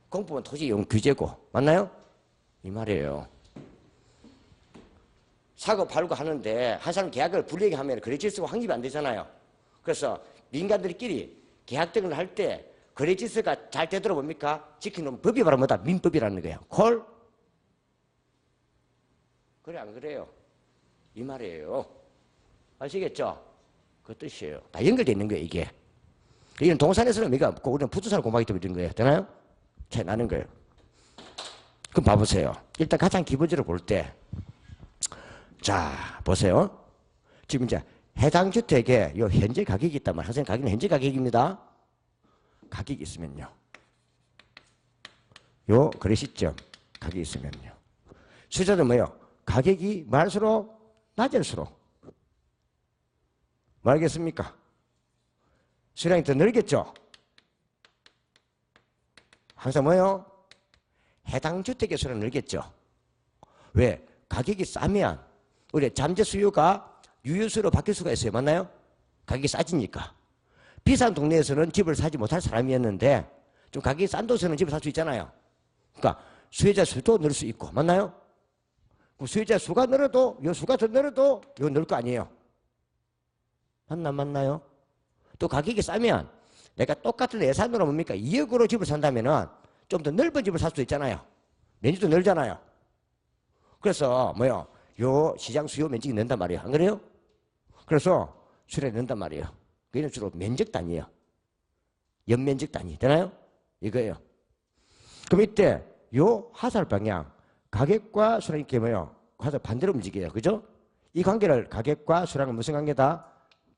공법은 토지 이용 규제고. 맞나요? 이 말이에요. 사고 팔고 하는데 한 사람 계약을 불리하게 하면 거래 질서가 확립이 안 되잖아요. 그래서 민간들끼리 계약 등을 할 때 거래 질서가 잘 되도록 뭡니까? 지키는 법이 바로 뭐다? 민법이라는 거예요. 콜? 그래 안 그래요? 이 말이에요. 아시겠죠? 그 뜻이에요. 다 연결되어 있는 거예요 이게. 이건 동산에서는 의미가 없고 우리는 부동산을 공부하기 때문에 이런 거예요. 되나요? 차이 나는 거예요. 그럼 봐보세요. 일단 가장 기본적으로 볼 때, 자, 보세요. 지금 이제 해당 주택에 요 현재 가격이 있단 말이에요. 선생님 가격은 현재 가격입니다. 가격이 있으면요. 요 거래 시점 가격이 있으면요. 수요자는 뭐예요? 가격이 많을수록 낮을수록 뭐 알겠습니까? 수량이 더 늘겠죠? 항상 뭐예요? 해당 주택의 수량이 늘겠죠? 왜? 가격이 싸면 우리 잠재 수요가 유효수로 바뀔 수가 있어요. 맞나요? 가격이 싸지니까. 비싼 동네에서는 집을 사지 못할 사람이었는데 좀 가격이 싼 도시에는 집을 살 수 있잖아요. 그러니까 수요자 수도 늘 수 있고. 맞나요? 수요자 수가 늘어도 요 수가 더 늘어도 요 늘 거 아니에요. 맞나요? 또 가격이 싸면 내가 똑같은 예산으로 뭡니까? 2억으로 집을 산다면은 좀 더 넓은 집을 살 수도 있잖아요. 면적도 늘잖아요. 그래서 뭐요? 요 시장 수요 면적이 는단 말이에요. 안 그래요? 그래서 수량이 는단 말이에요. 그게 주로 면적 단위예요. 연면적 단위. 되나요? 이거예요. 그럼 이때 요 하살 방향 가격과 수량이 이렇게 뭐요? 하살 반대로 움직여요. 그죠? 이 관계를 가격과 수량은 무슨 관계다?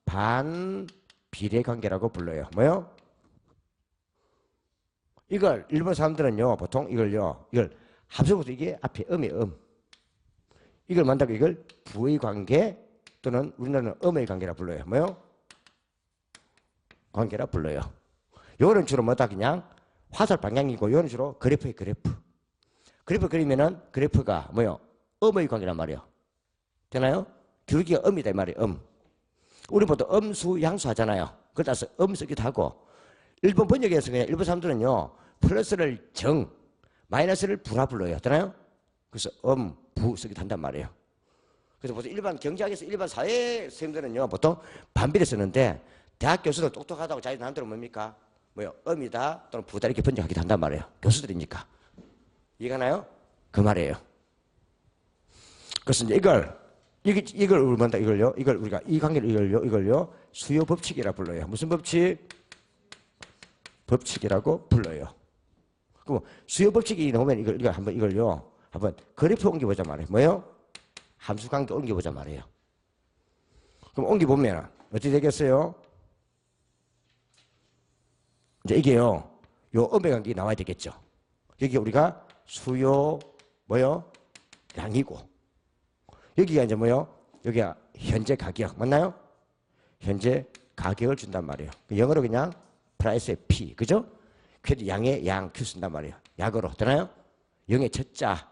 반비례 관계라고 불러요. 뭐요? 이걸 일본 사람들은요, 보통 이걸 합성해서 이게 앞에 음이 이걸 만다고 이걸 부의 관계 또는 우리나라는 음의 관계라 불러요. 뭐요? 관계라 불러요. 요거는 주로 뭐다? 그냥 화살 방향이고 요거는 주로 그래프의 그래프. 그래프 그리면은 그래프가 뭐요? 음의 관계란 말이에요. 되나요? 기울기가 음이다 이 말이에요. 우리 보통 음수 양수 하잖아요. 그러다서 쓰기도 하고 일본 번역에서 그냥 일본 사람들은요 플러스를 정, 마이너스를 부라 불러요. 되나요? 그래서 부 쓰기도 한단 말이에요. 그래서 보통 일반 경제학에서 일반 사회 선생님들은요 보통 반비례 쓰는데 대학 교수들 똑똑하다고 자기 나름대로 뭡니까? 뭐요? 이다 또는 부다 이렇게 번역하기도 한단 말이에요. 교수들이니까. 이해가 나요? 그 말이에요. 그래서 이제 이걸 뭐다 이걸요? 이걸 우리가 이 관계를 이걸요 수요 법칙이라 불러요. 무슨 법칙? 법칙이라고 불러요. 그럼 수요 법칙이 나오면 이걸요 한번 그래프 옮겨보자 말이에요. 뭐요? 함수 관계 옮겨보자 말이에요. 그럼 옮겨보면 어떻게 되겠어요? 이제 이게요 요 음의 관계 나와야 되겠죠. 여기 우리가 수요 뭐요? 양이고 여기가 이제 뭐요? 여기가 현재 가격 맞나요? 현재 가격을 준단 말이에요. 영어로 그냥 프라이스의 P 그죠? 그래도 양의 양 Q 쓴단 말이에요. 약으로 되나요? 영의 첫자.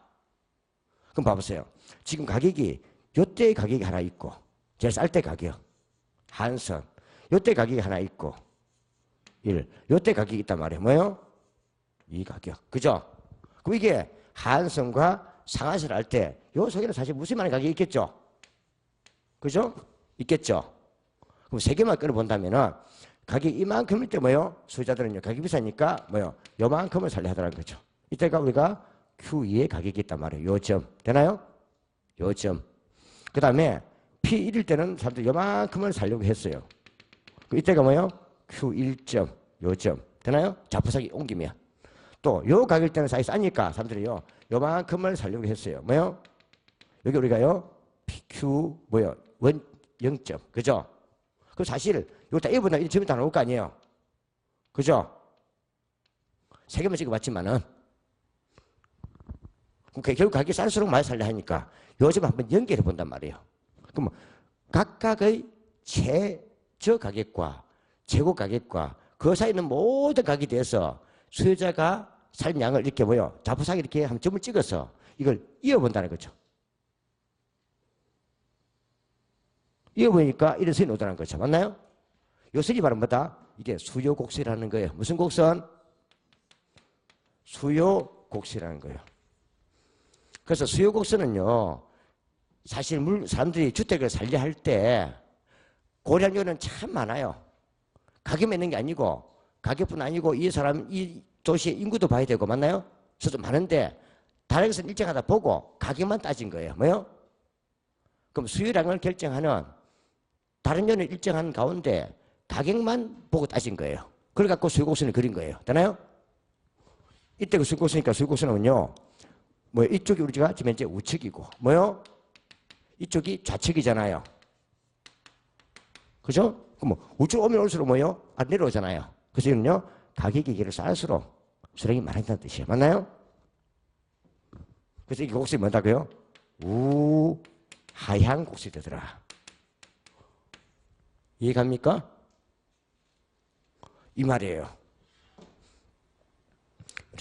그럼 봐보세요. 지금 가격이 요때의 가격이 하나 있고 제일 쌀 때 가격 한선 요때 가격이 하나 있고 1 요때 가격이 있단 말이에요. 뭐예요? 이 가격 그죠? 그럼 이게 한선과 상한선을 할 때 요 속에는 사실 무슨 많은 가격이 있겠죠? 그죠? 있겠죠? 그럼 세 개만 끌어본다면은 가격이 이만큼일 때 뭐요? 소유자들은요 가격이 비싸니까 뭐요? 요만큼을 살려 하더라는 거죠. 이때가 우리가 Q2의 가격이 있단 말이에요. 요점 되나요? 요점. 그 다음에 P1일 때는 사람들이 요만큼을 살려고 했어요. 이때가 뭐요? Q1점 요점 되나요? 자포사기 옮기면 또 요 가격 때는 사이 싸니까 사람들이요 요만큼을 살려고 했어요. 뭐요? 여기 우리가요 PQ 뭐요? 0점 그죠? 그 사실 이거 다 1분당 1점이 다 나올 거 아니에요. 그죠? 세 개만 찍어봤지만은 결국 가격이 쌀수록 많이 살려 하니까 요즘 한번 연결해 본단 말이에요. 그럼 각각의 최저 가격과 최고 가격과 그 사이에 있는 모든 가격에 대해서 수요자가 살 양을 이렇게 뭐요? 자포사기 이렇게 한 점을 찍어서 이걸 이어본다는 거죠. 이어보니까 이런 선이 오더라는 거죠. 맞나요? 요 선이 바로 뭐다? 이게 수요 곡선이라는 거예요. 무슨 곡선? 수요 곡선이라는 거예요. 그래서 수요 곡선은요, 사실 사람들이 주택을 살려 할 때 고려할 요인은 참 많아요. 가격만 있는 게 아니고 가격뿐 아니고 이 도시의 인구도 봐야 되고 맞나요? 수도 많은데 다른 것은 일정하다 보고 가격만 따진 거예요. 뭐요? 그럼 수요량을 결정하는 다른 요인을 일정한 가운데 가격만 보고 따진 거예요. 그래 갖고 수요곡선을 그린 거예요. 되나요? 이때 그 수요곡선이니까 수요곡선은요 뭐 이쪽이 우리가 지금 현재 우측이고 뭐요? 이쪽이 좌측이잖아요. 그죠? 그럼 뭐 우측 오면 올수록 뭐요? 안 내려오잖아요. 그래서 이는요 가격이 길을 쌓을수록 수량이 많아진다는 뜻이에요. 맞나요? 그래서 이 곡선이 뭐다고요? 우하향 곡선이 되더라. 이해갑니까? 이 말이에요.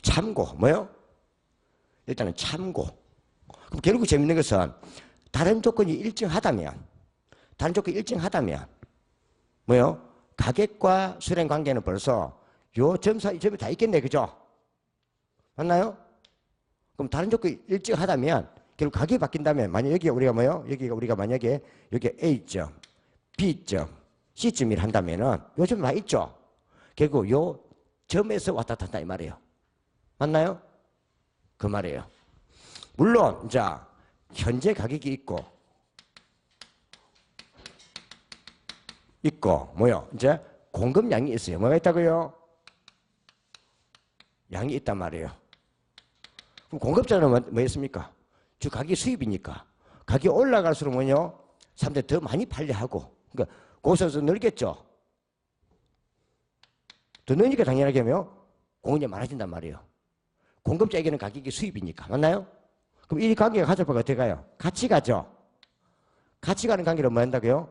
참고 뭐요? 일단은 참고. 그럼 결국 재밌는 것은 다른 조건이 일정하다면 뭐요? 가격과 수량 관계는 벌써 요 점 사이 점이 다 있겠네. 그죠? 맞나요? 그럼 다른 조건이 일정하다면 결국 가격이 바뀐다면 만약 여기가 우리가 뭐요? 여기가 우리가 만약에 여기 A점, B점, C점을 한다면은 요 점 다 있죠? 결국 요 점에서 왔다 갔다 한다 이 말이에요. 맞나요? 그 말이에요. 물론 자 현재 가격이 있고 뭐요? 이제 공급량이 있어요. 뭐가 있다고요? 양이 있단 말이에요. 그럼 공급자는 뭐였습니까? 즉 가격이 수입이니까 가격이 올라갈수록 뭐요? 사람들이 더 많이 팔려 하고 그러니까 거기서 늘겠죠. 더 늘니까 당연하게 하면 공급량이 많아진단 말이에요. 공급자에게는 가격이 수입이니까. 맞나요? 그럼 이 관계가 가져봐가 어떻게 가요? 같이 가죠. 같이 가는 관계를 뭐 한다고요?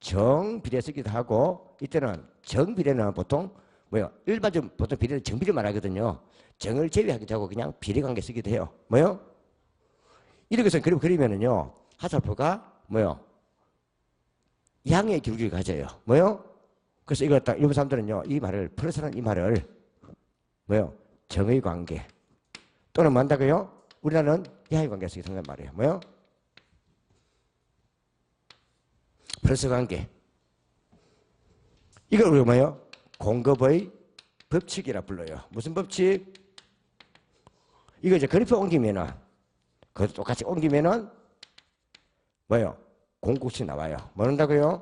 정비례 쓰기도 하고 이때는 정비례는 보통 뭐요? 일반적으로 보통 비례는 정비례 말하거든요. 정을 제외하기도 하고 그냥 비례관계 쓰기도 해요. 뭐요? 이렇게 해서 그리면은요 하살표가 뭐요? 양의 기울기를 가져요. 뭐요? 그래서 이거 딱 일본 사람들은요 이 말을 플러스라는 이 말을 뭐요? 정의 관계 또는 뭐 한다고요? 우리나라는 양의 관계 쓰기 생각한 말이에요. 뭐요? 플러스 관계. 이걸 우리가 뭐요? 공급의 법칙이라 불러요. 무슨 법칙? 이거 이제 그래프 옮기면은 그것도 똑같이 옮기면은 뭐요? 공급식 나와요. 뭐 한다고요?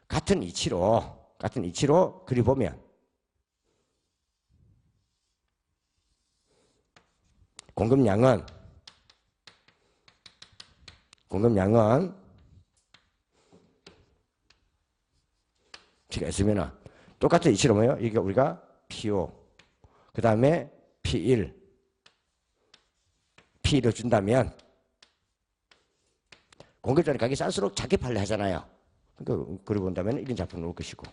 같은 이치로 그려보면 공급량은 P가 있으면은 똑같은 이치로 뭐예요? 이게 우리가 P5 그 다음에 P1 P를 준다면 공급자는 가격이 쌀수록 작게 팔려 하잖아요. 그러니까 그리고 본다면 1인 작품 놓을 것이고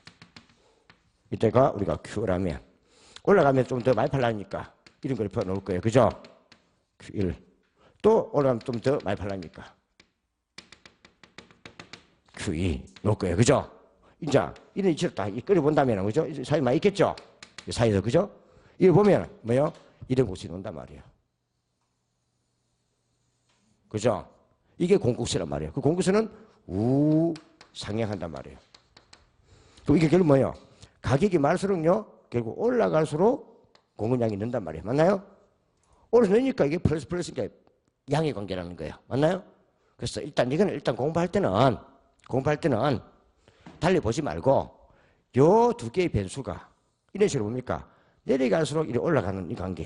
이때가 우리가 Q라면 올라가면 좀 더 많이 팔라니까 이런 그래프 놓을 거예요. 그죠? Q1 또 올라가면 좀 더 많이 팔라니까 Q2 놓을 거예요. 그죠? 이제 이런 위치로 딱 끓여본다면 그죠? 사이 많이 있겠죠? 사이에서 그죠? 이거 보면 뭐요? 이런 곳이 논단 말이에요. 그죠? 이게 공급세란 말이에요. 그 공급세는 우상향한단 말이에요. 그럼 이게 결국 뭐예요? 가격이 많을수록요, 결국 올라갈수록 공급량이 는단 말이에요. 맞나요? 올라가니까 이게 플러스니까 양의 관계라는 거예요. 맞나요? 그래서 이거는 일단 공부할 때는 달리 보지 말고 요 두 개의 변수가 이런 식으로 뭡니까? 내려갈수록 이렇게 올라가는 이 관계.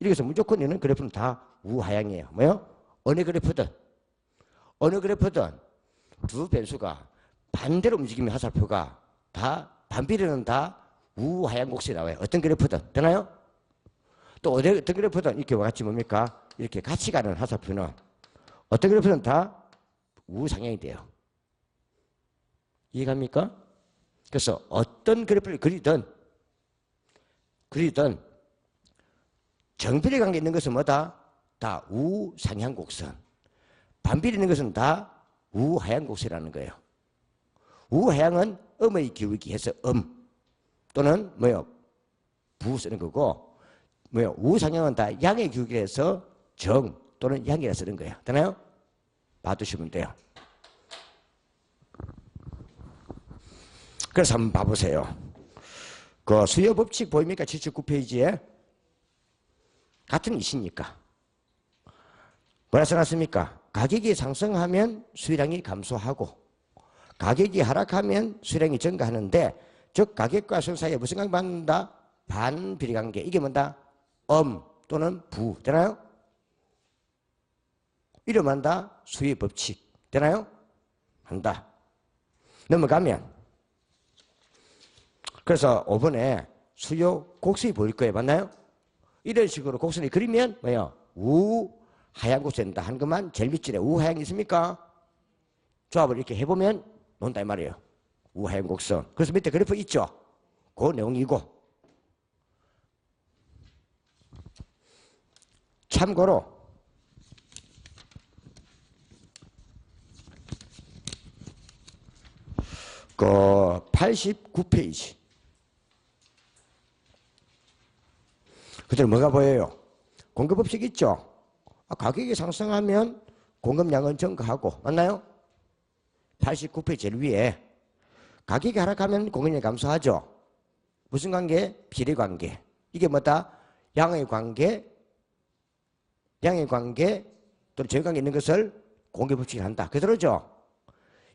이렇게 해서 무조건 이런 그래프는 다 우하향이에요. 뭐요? 어느 그래프든 두 변수가 반대로 움직이면 하살표가 다 반비례는 다 우하향 곡선이 나와요. 어떤 그래프든 되나요? 또 어떤 그래프든 이렇게 같이 뭡니까? 이렇게 같이 가는 하살표는 어떤 그래프든 다 우상향이 돼요. 이해갑니까? 그래서 어떤 그래프를 그리든 정비례 관계 있는 것은 뭐다? 다 우상향 곡선. 반비례 있는 것은 다 우하향 곡선이라는 거예요. 우하향은 음의 기울기 해서 또는 뭐요? 부 쓰는 거고 뭐요? 우상향은 다 양의 기울기 해서 정 또는 양이라 쓰는 거예요. 되나요? 봐두시면 돼요. 그래서 한번 봐보세요. 그 수요 법칙 보입니까? 79페이지에 같은 이시니까 뭐라 써놨습니까? 가격이 상승하면 수량이 감소하고 가격이 하락하면 수량이 증가하는데 즉 가격과 수량 사이에 무슨 관계 받는다? 반비례 관계. 이게 뭐다? 또는 부 되나요? 이름한다 수의 법칙 되나요? 한다. 넘어가면 그래서 5번에 수요 곡선이 보일 거예요. 맞나요? 이런 식으로 곡선이 그리면 뭐예요? 우 하향 곡선이 된다 하는 것만 제일 밑줄에 우 하향이 있습니까? 조합을 이렇게 해보면 논다 이 말이에요. 우 하향 곡선. 그래서 밑에 그래프 있죠? 그 내용이고 참고로 그 89페이지 그대로 뭐가 보여요? 공급법칙 있죠? 가격이 상승하면 공급량은 증가하고 맞나요? 89페이지 제일 위에 가격이 하락하면 공급량이 감소하죠? 무슨 관계? 비례관계. 이게 뭐다? 양의 관계 또는 저의 관계 있는 것을 공급법칙이 한다. 그대로죠?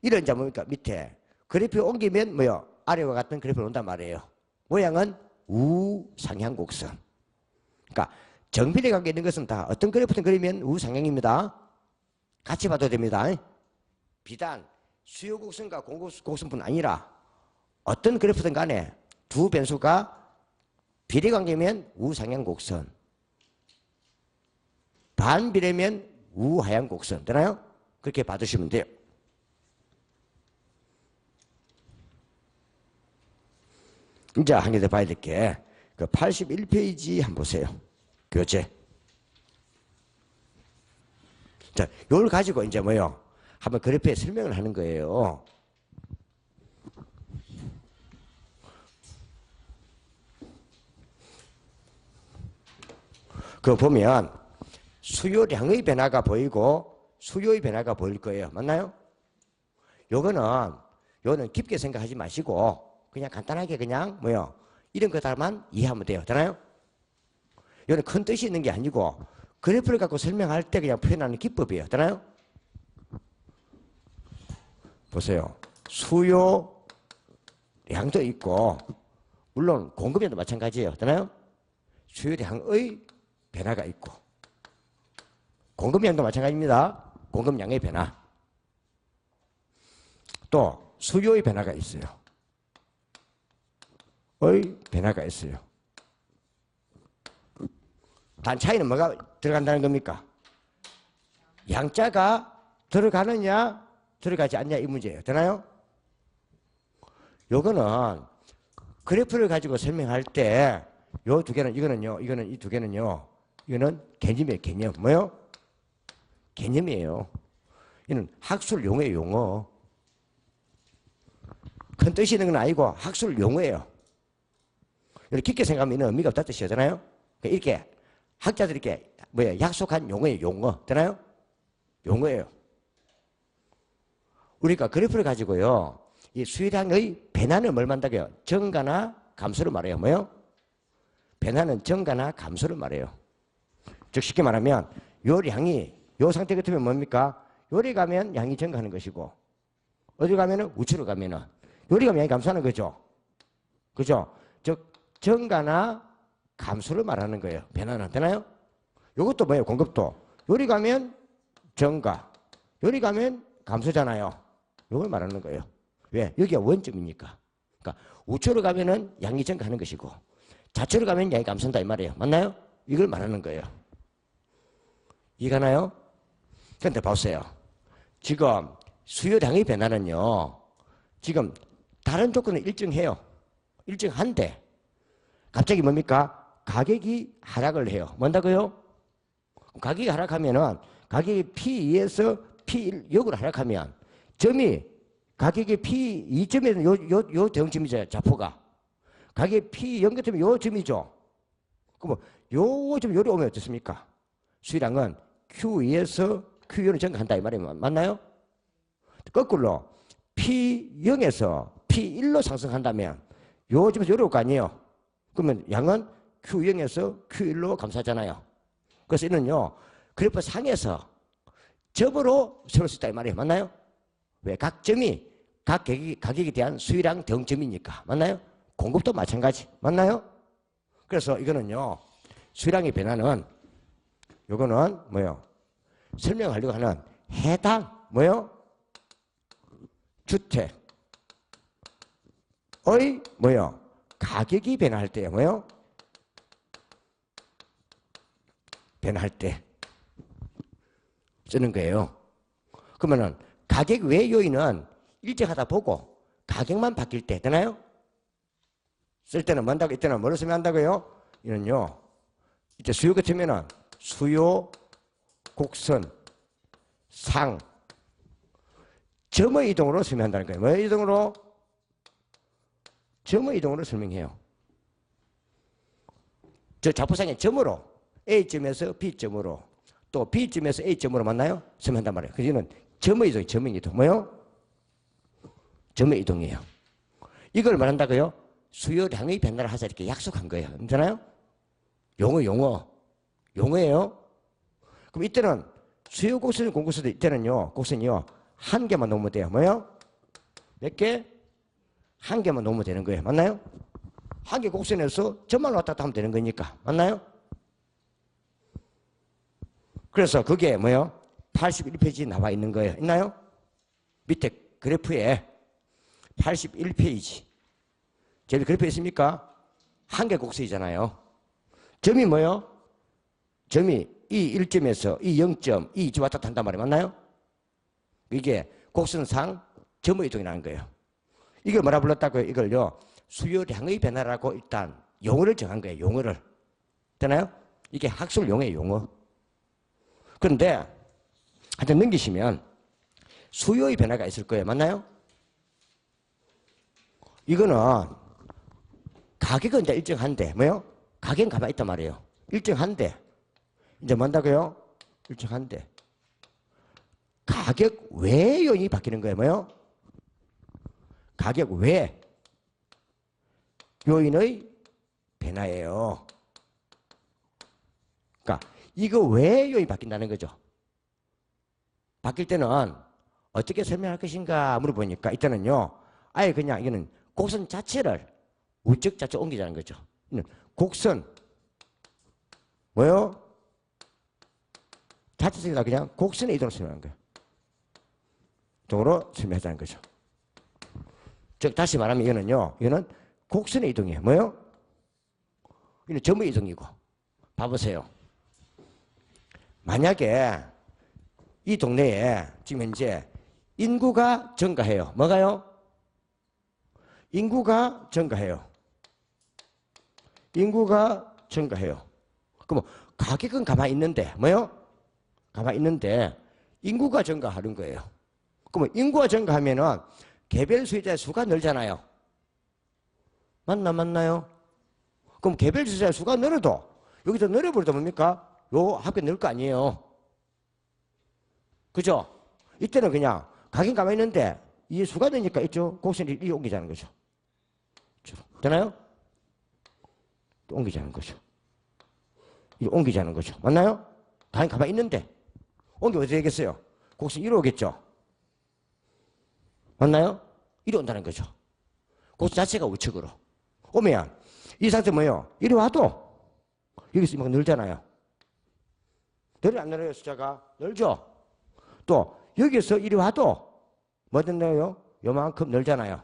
이런 자 뭡니까? 밑에 그래프를 옮기면 뭐요? 아래와 같은 그래프를 온단 말이에요. 모양은 우상향 곡선. 그러니까 정비례 관계 있는 것은 다 어떤 그래프든 그리면 우상향입니다. 같이 봐도 됩니다. 비단 수요 곡선과 공급 곡선뿐 아니라 어떤 그래프든 간에 두 변수가 비례 관계면 우상향 곡선, 반비례면 우하향 곡선 되나요? 그렇게 봐두시면 돼요. 이제 한 개 더 봐야 될 게 그 81페이지 한번 보세요. 교재. 자, 이걸 가지고 이제 뭐요? 한번 그래프에 설명을 하는 거예요. 그거 보면 수요량의 변화가 보이고 수요의 변화가 보일 거예요. 맞나요? 요거는 깊게 생각하지 마시고 그냥 간단하게 그냥 뭐요? 이런 것들만 이해하면 돼요. 되나요? 이거는 큰 뜻이 있는 게 아니고 그래프를 갖고 설명할 때 그냥 표현하는 기법이에요. 되나요? 보세요. 수요량도 있고 물론 공급량도 마찬가지예요. 되나요? 수요량의 변화가 있고 공급량도 마찬가지입니다. 공급량의 변화. 또 수요의 변화가 있어요. 의 변화가 있어요. 단 차이는 뭐가 들어간다는 겁니까? 양자가 들어가느냐 들어가지 않냐 이 문제예요. 되나요? 요거는 그래프를 가지고 설명할 때 요 두 개는 이거는 이 두 개는요. 이거는 개념이에요. 개념. 뭐요? 개념이에요. 이는 학술 용어예요. 용어. 큰 뜻이 있는 건 아니고 학술 용어예요. 이렇게 깊게 생각하면 의미가 없다 뜻이잖아요. 이렇게 학자들이 이렇게 약속한 용어예요. 용어. 되나요? 용어예요. 우리가 그래프를 가지고요. 이 수요량의 변화는 뭘 말한다고요? 증가나 감소를 말해요. 뭐요? 변화는 증가나 감소를 말해요. 즉 쉽게 말하면 요 량이 요 상태 같으면 뭡니까? 요리 가면 양이 증가하는 것이고 어디 가면은 우측으로 가면은 요리 가면 양이 감소하는 거죠. 그죠? 즉 증가나 감소를 말하는 거예요. 변화는. 되나요? 요것도 뭐예요? 공급도. 요리 가면 증가, 요리 가면 감소잖아요. 요걸 말하는 거예요. 왜? 여기가 원점이니까. 그러니까 우측으로 가면은 양이 증가하는 것이고 좌측으로 가면 양이 감소한다 이 말이에요. 맞나요? 이걸 말하는 거예요. 이해가나요? 그런데 보세요. 지금 수요량의 변화는요. 지금 다른 조건은 일정해요. 일정한데 갑자기 뭡니까? 가격이 하락을 해요. 뭔다고요? 가격이 하락하면은 가격이 P2에서 P1역으로 하락하면 점이 가격이 P2점에는 요 대응점이죠. 좌표가. 가격이 P0 같으면 요 점이죠. 그럼 요 점 요리 오면 어떻습니까? 수요량은 Q2에서 Q1로 증가한다 이 말이에요. 맞나요? 거꾸로 P0에서 P1로 상승한다면 요 점에서 요리 올 거 아니에요. 그러면 양은 Q0에서 Q1로 감소하잖아요. 그래서 이는요 그래프 상에서 접으로 세울 수 있다 이 말이에요. 맞나요? 왜? 각 점이 각 가격에 대한 수요량 대응점이니까. 맞나요? 공급도 마찬가지. 맞나요? 그래서 이거는요 수량의 변화는 요거는 뭐요? 설명하려고 하는 해당 뭐요? 주택의 뭐요? 가격이 변화할 때 뭐요? 변화할 때 쓰는 거예요. 그러면은 가격 외 요인은 일정하다 보고 가격만 바뀔 때 되나요? 쓸 때는 뭐 한다고 이때는 뭐를 쓰면 한다고요? 이는요. 이제 수요 같으면은 수요, 곡선, 상, 점의 이동으로 설명한다는 거예요. 뭐의 이동으로? 점의 이동으로 설명해요. 저 좌표상의 점으로 A점에서 B점으로 또 B점에서 A점으로 만나요? 설명한단 말이에요. 그래서 점의 이동, 점의 이동. 뭐요? 점의 이동이에요. 이걸 말한다고요? 수요량의 변화를 하자 이렇게 약속한 거예요. 괜찮아요? 용어예요. 그럼 이때는 수요 곡선, 공곡선 이때는요, 곡선이요, 한 개만 놓으면 돼요. 뭐요? 몇 개? 한 개만 놓으면 되는 거예요. 맞나요? 한 개 곡선에서 점만 왔다 갔다 하면 되는 거니까. 맞나요? 그래서 그게 뭐요? 81페이지 나와 있는 거예요. 있나요? 밑에 그래프에 81페이지. 제일 그래프에 있습니까? 한 개 곡선이잖아요. 점이 뭐요? 점이 이 1점에서 이 0점, 이 2점 왔다 갔다 한단 말이에요. 맞나요? 이게 곡선상 점의 이동이라는 거예요. 이걸 뭐라 불렀다고요? 이걸요. 수요량의 변화라고 일단 용어를 정한 거예요. 용어를. 되나요? 이게 학술 용어예요. 용어. 그런데 하여튼 넘기시면 수요의 변화가 있을 거예요. 맞나요? 이거는 가격은 이제 일정한데 뭐요? 가격은 가만히 있단 말이에요. 일정한데 이제 뭔다고요? 일정한데 가격 외 요인이 바뀌는 거예요. 뭐요? 가격 외 요인의 변화예요. 그러니까 이거 외 요인이 바뀐다는 거죠. 바뀔 때는 어떻게 설명할 것인가 물어보니까 이때는요. 아예 그냥 이거는 곡선 자체를 우측 좌측 옮기자는 거죠. 곡선 뭐요? 자체적이다 그냥 곡선의 이동을 설명하는 거예요. 쪽으로 설명하자는 거죠. 즉 다시 말하면 이거는 곡선의 이동이에요. 뭐요? 이거는 점의 이동이고. 봐보세요. 만약에 이 동네에 지금 현재 인구가 증가해요. 뭐가요? 인구가 증가해요. 인구가 증가해요. 그럼 가격은 가만히 있는데 뭐요? 가만히 있는데 인구가 증가하는 거예요. 그럼 인구가 증가하면은 개별 소유자의 수가 늘잖아요. 맞나요? 그럼 개별 소유자의 수가 늘어도 여기서 늘어버려도 뭡니까? 요 합계 늘 거 아니에요. 그죠? 이때는 그냥 가격 가만히 있는데 이 수가 되니까 있죠. 곡선이 이 옮기자는 거죠. 되나요? 옮기자는 거죠. 이 옮기자는 거죠. 맞나요? 가격 가만히 있는데 옮기면 어떻게 되겠어요? 곡선이 이리 오겠죠. 맞나요? 이리 온다는 거죠. 곡선 자체가 우측으로 오면 이 상태 뭐예요? 이리 와도 여기서 막 늘잖아요. 늘어요 안 늘어요? 숫자가 늘죠. 또 여기서 이리 와도 뭐 된다고요? 요만큼 늘잖아요.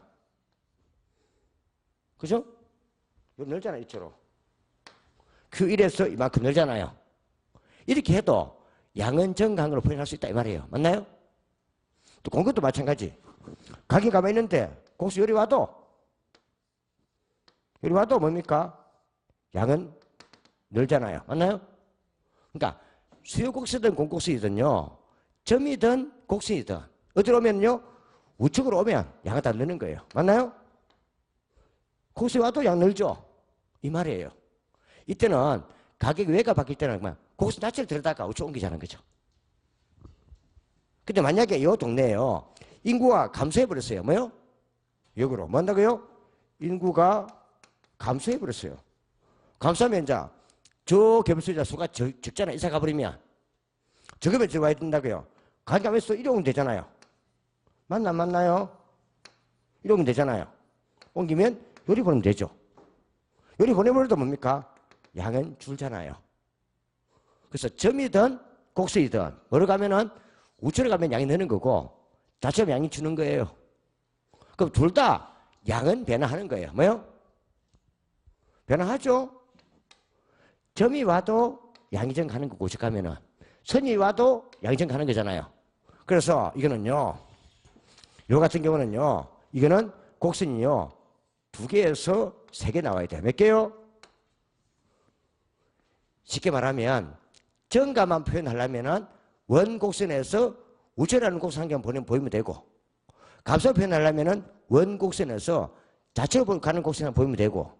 그죠? 요 늘잖아요. 이쪽으로. Q1에서 이만큼 늘잖아요. 이렇게 해도 양은 증가한 로 표현할 수 있다 이 말이에요. 맞나요? 또 공급도 마찬가지. 가격이 가만히 있는데 곡수 요리 와도 뭡니까? 양은 늘잖아요. 맞나요? 그러니까 수요 곡수든 공곡수이든요. 점이든 곡선이든 어디로 오면요? 우측으로 오면 양은 다 느는 거예요. 맞나요? 곡수에 와도 양 늘죠? 이 말이에요. 이때는 가격 외가 바뀔 때는 곡선 자체를 들여다가 우측 옮기자는 거죠. 근데 만약에 이 동네에요. 인구가 감소해버렸어요. 뭐요? 역으로. 뭐 한다고요? 인구가 감소해버렸어요. 감소하면 이제 저 개별소유자 수가 적잖아요. 이사 가버리면. 적으면 들어와야 된다고요. 가격하면서 이리 오면 되잖아요. 맞나요? 이리 오면 되잖아요. 옮기면 요리 보내면 되죠. 요리 보내버려도 뭡니까? 양은 줄잖아요. 그래서 점이든 곡선이든 뭐로 가면은 우측으로 가면 양이 느는 거고 좌측으로 양이 주는 거예요. 그럼 둘 다 양은 변화하는 거예요. 뭐요? 변화하죠. 점이 와도 양이 정 가는 거고 우측 가면은 선이 와도 양이 정 가는 거잖아요. 그래서 이거는요. 요 같은 경우는요. 이거는 곡선이요. 2개에서 3개 나와야 돼요. 몇 개요? 쉽게 말하면 정가만 표현하려면은 원곡선에서 우측이라는 곡선 한 개만 보이면 되고 값을 표현하려면은 원곡선에서 좌측으로 가는 곡선을 보이면 되고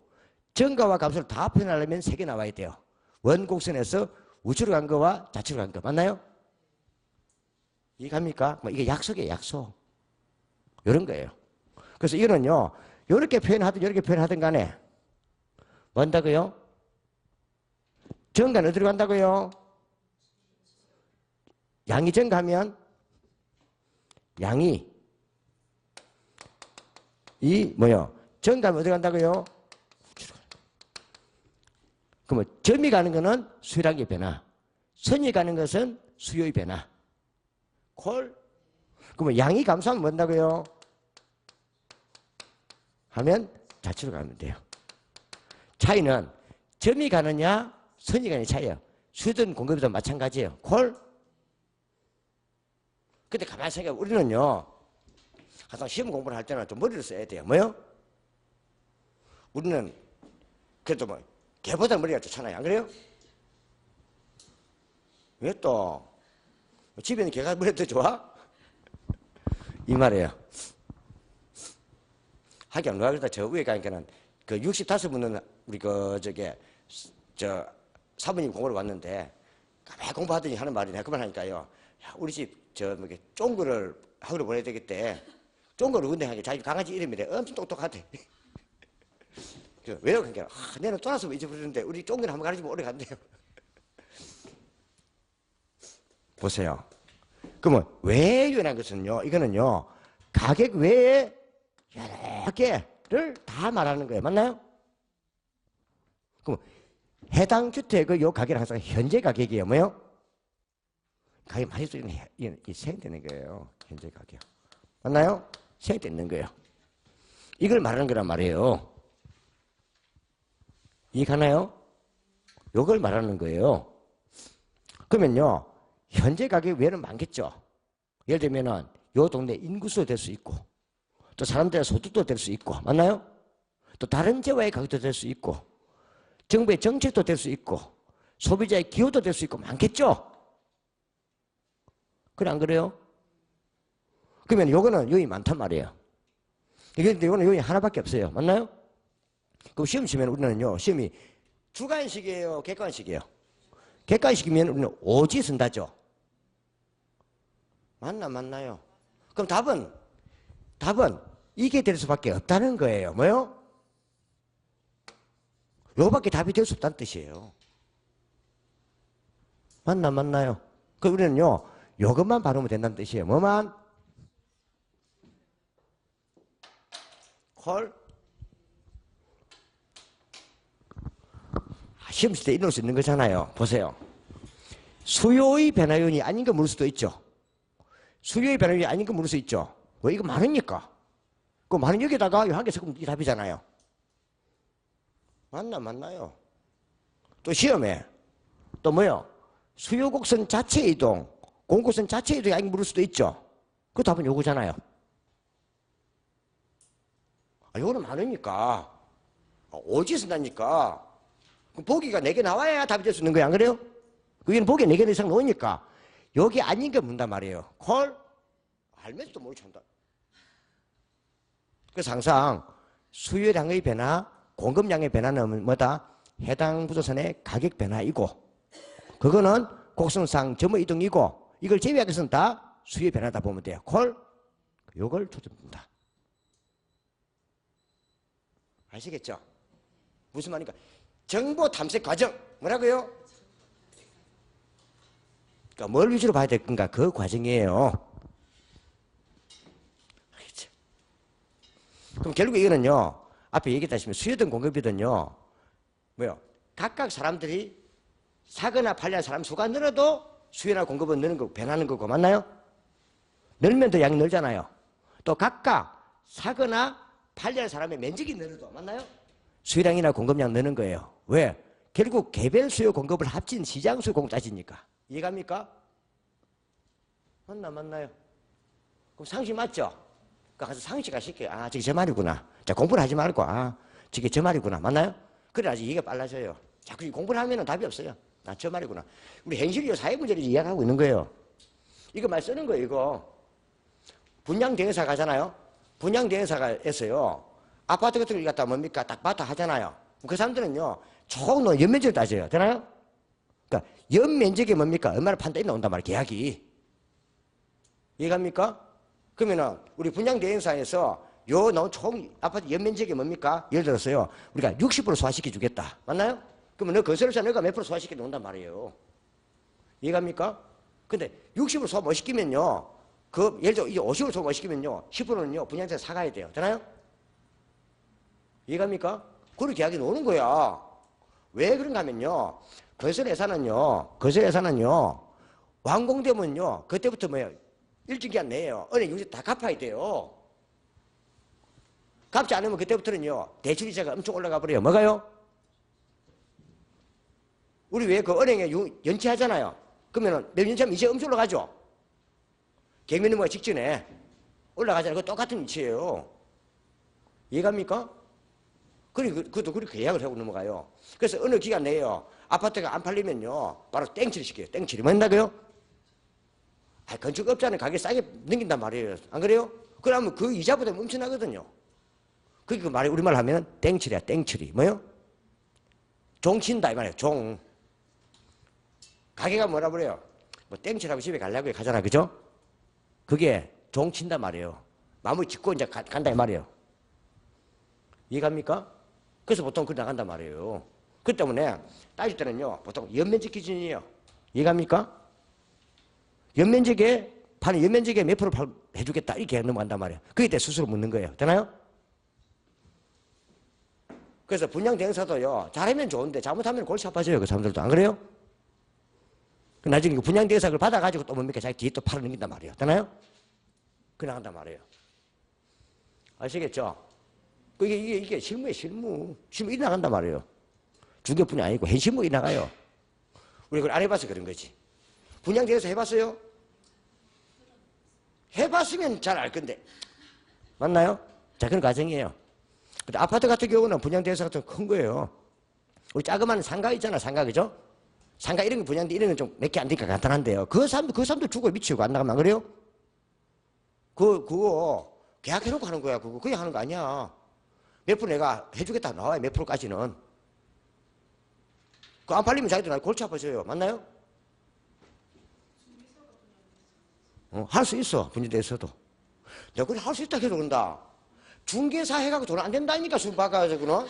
정가와 값을 다 표현하려면 3개 나와야 돼요. 원곡선에서 우측으로 간 거와 좌측으로 간 거 맞나요? 이해갑니까? 이게 약속이에요. 약속. 이런 거예요. 그래서 이거는요. 이렇게 표현하든 이렇게 표현하든 간에 뭔다고요? 정가는 어디로 간다고요? 양이 정가면 양이 이 뭐요? 정가면 어디 간다고요? 그러면 점이 가는 것은 수열항의 변화, 선이 가는 것은 수요의 변화. 콜? 그러면 양이 감소하면 뭔다고요? 하면 좌측으로 가면 돼요. 차이는 점이 가느냐 선이 가느냐 차이예요. 수든 공급이든 마찬가지예요. 콜? 근데 가만히 생각해 우리는요. 항상 시험 공부를 할 때는 좀 머리를 써야 돼요. 뭐요? 우리는 그래도 뭐 개보다 머리가 좋잖아요. 안 그래요? 왜 또 집에 있는 개가 머리가 더 좋아? 이 말이에요. 하긴 누가 그러다 저 위에 가니까는 그 65분은 우리 저 사모님 공부를 왔는데 가만히 공부하더니 하는 말이 내가 그만하니까요. 야, 우리 집 쫑거를 학원을 보내야 되겠대. 쫑거를 운동하니까 자기 강아지 이름이래. 엄청 똑똑하대. 왜요? 그러니까 내는 떠나서 잊어버리는데 우리 쫑거를 한번 가르치면 오래 간대요. 보세요. 그러면 왜 유연한 것은요. 이거는요. 가격 외에 여러 개를 다 말하는 거예요. 맞나요? 그럼 해당 주택의 요 가격은 항상 현재 가격이에요. 뭐요? 가격 많이 쓰이는 생되는 거예요. 현재 가격. 맞나요? 생되는 거예요. 이걸 말하는 거란 말이에요. 이해가나요? 요걸 말하는 거예요. 그러면요. 현재 가격 외에는 많겠죠. 예를 들면은 요 동네 인구수도 될 수 있고 또 사람들의 소득도 될 수 있고 맞나요? 또 다른 재화의 가격도 될 수 있고 정부의 정책도 될 수 있고 소비자의 기호도 될 수 있고 많겠죠? 그래 안 그래요? 그러면 요거는 요인이 많단 말이에요. 이거는 요인이 하나밖에 없어요. 맞나요? 그럼 시험 치면 우리는요. 시험이 주관식이에요? 객관식이에요? 객관식이면 우리는 오지 쓴다죠. 맞나요? 그럼 답은 이게 될 수밖에 없다는 거예요. 뭐요? 요밖에 답이 될 수 없다는 뜻이에요. 맞나요? 그럼 우리는요, 요것만 바르면 된다는 뜻이에요. 뭐만? 콜? 시험 칠 때 이럴 수 있는 거잖아요. 보세요. 수요의 변화 요인이 아닌 거 물을 수도 있죠. 수요의 변화 요인이 아닌 거 물을 수 있죠. 왜 이거 많으니까? 그 많은 여기다가 한 개 섞으면 이 답이잖아요. 맞나요? 또 시험에 또 뭐요? 수요 곡선 자체 이동, 공곡선 자체 이동이 아닌 거 물을 수도 있죠. 그 답은 요거잖아요. 요거는 많으니까 오지 쓴다니까 보기가 4개 나와야 답이 될 수 있는 거야. 안 그래요? 여기는 보기 4개 이상 나오니까 여기 아닌 거 묻는단 말이에요. 콜? 알면서도 모르게 찬다. 그래서 항상 수요량의 변화, 공급량의 변화는 뭐다? 해당 부동산의 가격 변화이고 그거는 곡선상 점의 이동이고 이걸 제외하기 위해서는 다 수요 변화다 보면 돼요. 콜? 요걸 초점합니다. 아시겠죠? 무슨 말인가? 정보 탐색 과정 뭐라고요? 그러니까 뭘 위주로 봐야 될 건가? 그 과정이에요. 알겠죠? 그럼 결국 이거는요. 앞에 얘기했다시피 수요든 공급이든요. 뭐요? 각각 사람들이 사거나 팔려는 사람 수가 늘어도 수요나 공급은 느는 거고 변하는 거고 맞나요? 늘면 더 양이 늘잖아요. 또 각각 사거나 팔려는 사람의 면적이 늘어도 맞나요? 수요량이나 공급량 느는 거예요. 왜? 결국 개별 수요 공급을 합친 시장 수요 공급 따지니까. 이해갑니까? 맞나요? 그럼 상식 맞죠? 가서 상식화 시켜요. 아, 저게 저 말이구나. 자, 공부를 하지 말고, 아, 저게 저 말이구나. 맞나요? 그래야지 이해가 빨라져요. 자꾸 공부를 하면 답이 없어요. 아, 저 말이구나. 우리 현실이 사회 문제를 이야기하고 있는 거예요. 이거 말 쓰는 거예요, 이거. 분양대행사 가잖아요. 분양대행사에서요. 아파트 같은 걸 갖다 뭡니까? 딱 봐도 하잖아요. 그 사람들은요, 총 연면적을 따져요. 되나요? 그러니까 연면적이 뭡니까? 얼마나 판단이 나온단 말이에요, 계약이. 이해갑니까? 그러면은 우리 분양대행사에서 요 나온 총 아파트 연면적이 뭡니까? 예를 들었어요. 우리가 60% 소화시켜 주겠다. 맞나요? 그러면 너 건설업자 너가 몇 프로 소화시켜 놓는단 말이에요. 이해갑니까? 근데 60% 소화 못 시키면요. 그 예를 들어 이게 50% 소화 못 시키면요. 10%는요. 분양자가 사가야 돼요. 되나요? 이해갑니까? 그렇게 계약이 나오는 거야. 왜 그런가 하면요. 건설회사는요. 완공되면요. 그때부터 뭐예요? 일정 기한 내에요. 은행 유지 다 갚아야 돼요. 갚지 않으면 그때부터는요. 대출이자가 엄청 올라가 버려요. 뭐가요? 우리 왜 그 은행에 연체하잖아요. 그러면은 몇 년 차면 이제 엄청 올라가죠. 경매 넘어가 직전에 올라가잖아요. 그거 똑같은 위치예요. 이해갑니까? 그것도 그렇게 계약을 하고 넘어가요. 그래서 어느 기간 내에요. 아파트가 안 팔리면요. 바로 땡치를 시켜요. 땡치를. 뭐한다고요? 아, 건축업자는 가게 싸게 넘긴단 말이에요. 안 그래요? 그러면 그 이자보다 엄청나거든요. 그게 그 말이 우리말 하면 땡칠이야, 땡칠이. 뭐요? 종 친다, 이 말이에요. 종. 가게가 뭐라 그래요? 뭐 땡칠하고 집에 가려고 가잖아. 그죠? 그게 종 친단 말이에요. 마무리 짓고 이제 간다, 이 말이에요. 이해갑니까? 그래서 보통 그렇게 나간단 말이에요. 그 때문에 따질 때는요, 보통 연면적 기준이에요. 이해갑니까? 연면적에 파는 연면적에 몇 프로 해주겠다 이렇게 넘어간단 말이에요. 그게 때 수수료 묻는 거예요. 되나요? 그래서 분양대행사도요. 잘하면 좋은데 잘못하면 골치 아파져요. 그 사람들도. 안 그래요? 나중에 분양대행사 그걸 받아가지고 또 뭡니까? 자기 뒤에 또 팔아 넘긴단 말이에요. 되나요? 그 나간단 말이에요. 아시겠죠? 이게 실무예요. 실무 일이 나간단 말이에요. 중개뿐이 아니고 현실무 일이 나가요. 우리 그걸 안 해봐서 그런 거지. 분양대행사 해봤어요? 해봤으면 잘 알 건데. 맞나요? 자, 그런 과정이에요. 근데 아파트 같은 경우는 분양대행사 같은 거 큰 거예요. 우리 자그마한 상가 있잖아, 상가, 그죠? 상가 이런 거 분양대 이런 건 좀 몇 개 안 되니까 간단한데요. 그 사람도 죽어 미치고 안 나가면 안 그래요? 그거 계약해놓고 하는 거야. 그냥 하는 거 아니야. 몇 프로 내가 해주겠다 나와요. 몇 프로까지는. 그 안 팔리면 자기들 나 골치 아파져요. 맞나요? 할 수 있어. 분양대에서도. 내가 그래 할 수 있다 해도 그런다. 중개사 해가지고 돈 안 된다니까 술 바꿔가지고는.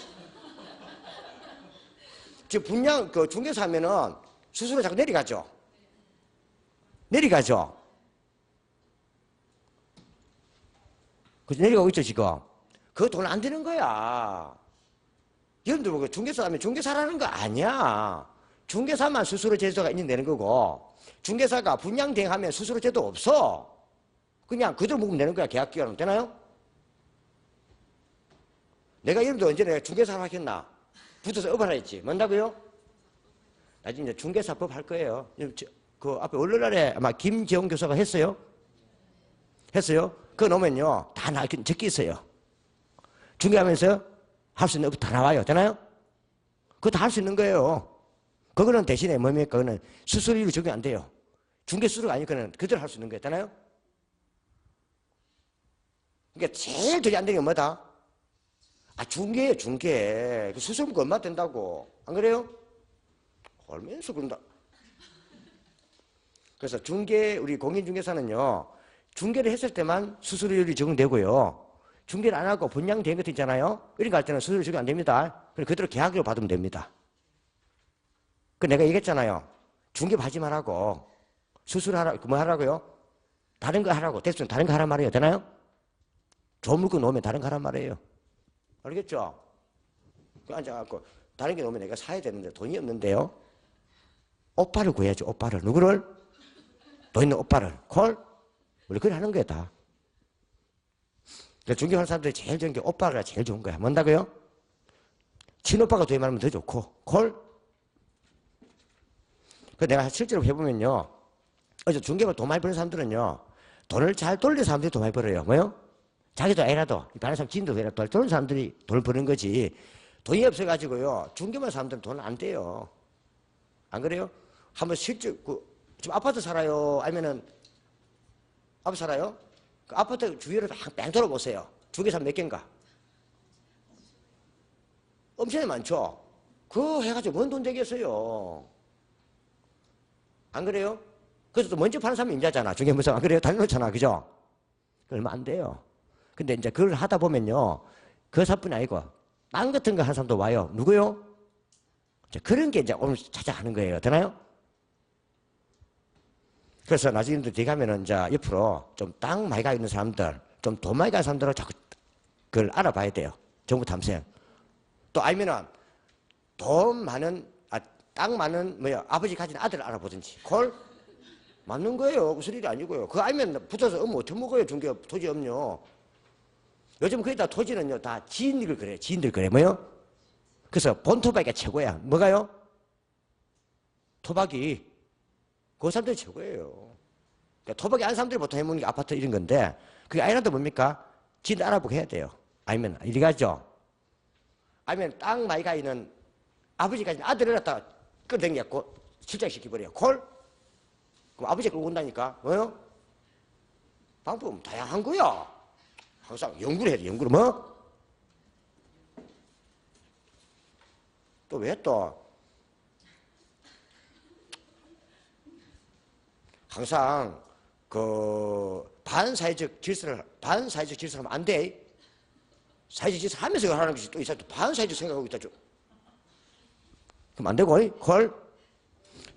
지금 분양 그 중개사 하면은 수수료 자꾸 내려가죠. 내려가죠. 그 내려가고 있죠 지금. 그거 돈 안 되는 거야. 여러분들 보고 중개사 하면 중개사라는 거 아니야. 중개사만 수수료 제도가 있는 되는 거고 중개사가 분양 대행하면 수수료 제도 없어. 그냥 그대로 묵으면 되는 거야. 계약 기간은. 되나요? 내가 여러분들 언제 내가 중개사를 하겠나? 붙어서 업을 했지. 뭔다고요? 나중에 중개사법 할 거예요. 그 앞에 월요일날에 아마 김재홍 교수가 했어요. 했어요? 그거 놓으면요. 다 적혀 있어요. 중개하면서 할 수 있는 법 다 나와요. 되나요? 그거 다 할 수 있는 거예요. 그거는 대신에 뭡니까? 그거는 수수료로 적용 안 돼요. 중개 수수료가 아니니까는 그대로 할 수 있는 거예요. 되나요? 그러니까 제일 되게 안 되는 게 뭐다? 아, 중개예요, 중개. 수수료가 얼마 된다고. 안 그래요? 얼마에서 그런다. 그래서 우리 공인중개사는요, 중개를 했을 때만 수수료율이 적용되고요. 중개를 안 하고 분양 대행 같은 있잖아요. 이런 거 할 때는 수수료 적용 안 됩니다. 그럼 그대로 계약으로 받으면 됩니다. 그 내가 얘기했잖아요. 중개 하지 말라고. 수수료 하라, 뭐 하라고요? 다른 거 하라고. 대충 다른 거 하란 말이에요. 되나요? 좋은 물건 놓으면 다른 거 하란 말이에요. 알겠죠? 그 앉아갖고 다른 게 오면 내가 사야 되는데 돈이 없는데요. 오빠를 구해야지. 오빠를. 누구를? 돈 있는 오빠를. 콜? 우리 그래 하는 거야 다. 존경하는 사람들이 제일 좋은 게 오빠가 제일 좋은 거야. 뭔다고요? 친오빠가 더 많으면 더 좋고. 콜? 그 내가 실제로 해보면요. 어제 중개발 돈 많이 버는 사람들은요. 돈을 잘 돌리는 사람들이 돈 많이 벌어요. 뭐요? 자기도 애라도, 다른 사람 지인도 애라도 돈 돌리는 사람들이 돈을 버는 거지. 돈이 없어가지고요. 중개발 사람들은 돈 안 돼요. 안 그래요? 한번 실제, 지금 아파트 살아요? 아니면은, 아파트 살아요? 그 아파트 주위를 뺑 돌아보세요. 중개사 몇 개인가? 엄청 많죠? 그거 해가지고 뭔 돈 되겠어요? 안 그래요? 그래서 또 먼저 파는 사람이 임자잖아. 중개무사. 안 그래요? 달려놓잖아. 그죠? 그러면 안 돼요. 근데 이제 그걸 하다 보면요. 그 사뿐이 아니고, 빵 같은 거 하는 사람도 와요. 누구요? 그런 게 이제 오늘 찾아가는 거예요. 되나요? 그래서 나중에 뒤에 가면은 이제 옆으로 좀 땅 많이 가 있는 사람들, 좀 돈 많이 가는 사람들은 자꾸 그걸 알아봐야 돼요. 정부 탐색. 또 아니면은 돈 많은, 땅 많은, 아버지 가진 아들을 알아보든지. 콜? 맞는 거예요. 무슨 일이 아니고요. 그거 알면 붙어서 어떻게 먹어요. 중개 토지 없뇨. 요즘 거의 다 토지는요, 다 지인들 그래요. 지인들 그래. 뭐요? 그래서 본토박이가 최고야. 뭐가요? 토박이. 그 사람들이 최고예요. 그러니까 토박이 안 사람들이 보통 해먹는 게 아파트 이런 건데, 그게 아니라도 뭡니까? 지인들 알아보고 해야 돼요. 아니면, 이리 가죠. 아니면 땅 많이 가 있는 아버지가 있는 아들을 갖다가 끌어당겨갖고 실장시켜버려요. 콜? 그럼 아버지가 끌고 온다니까. 뭐요? 방법은 다양한 거야. 항상 연구를 해야 돼. 연구를 뭐? 또 왜 또? 항상 그 반사회적 질서를 하면 안 돼. 사회적 질서 하면서 하는 것이 또 있어. 또 반사회적 생각하고 있다. 그럼 안 되고, 콜?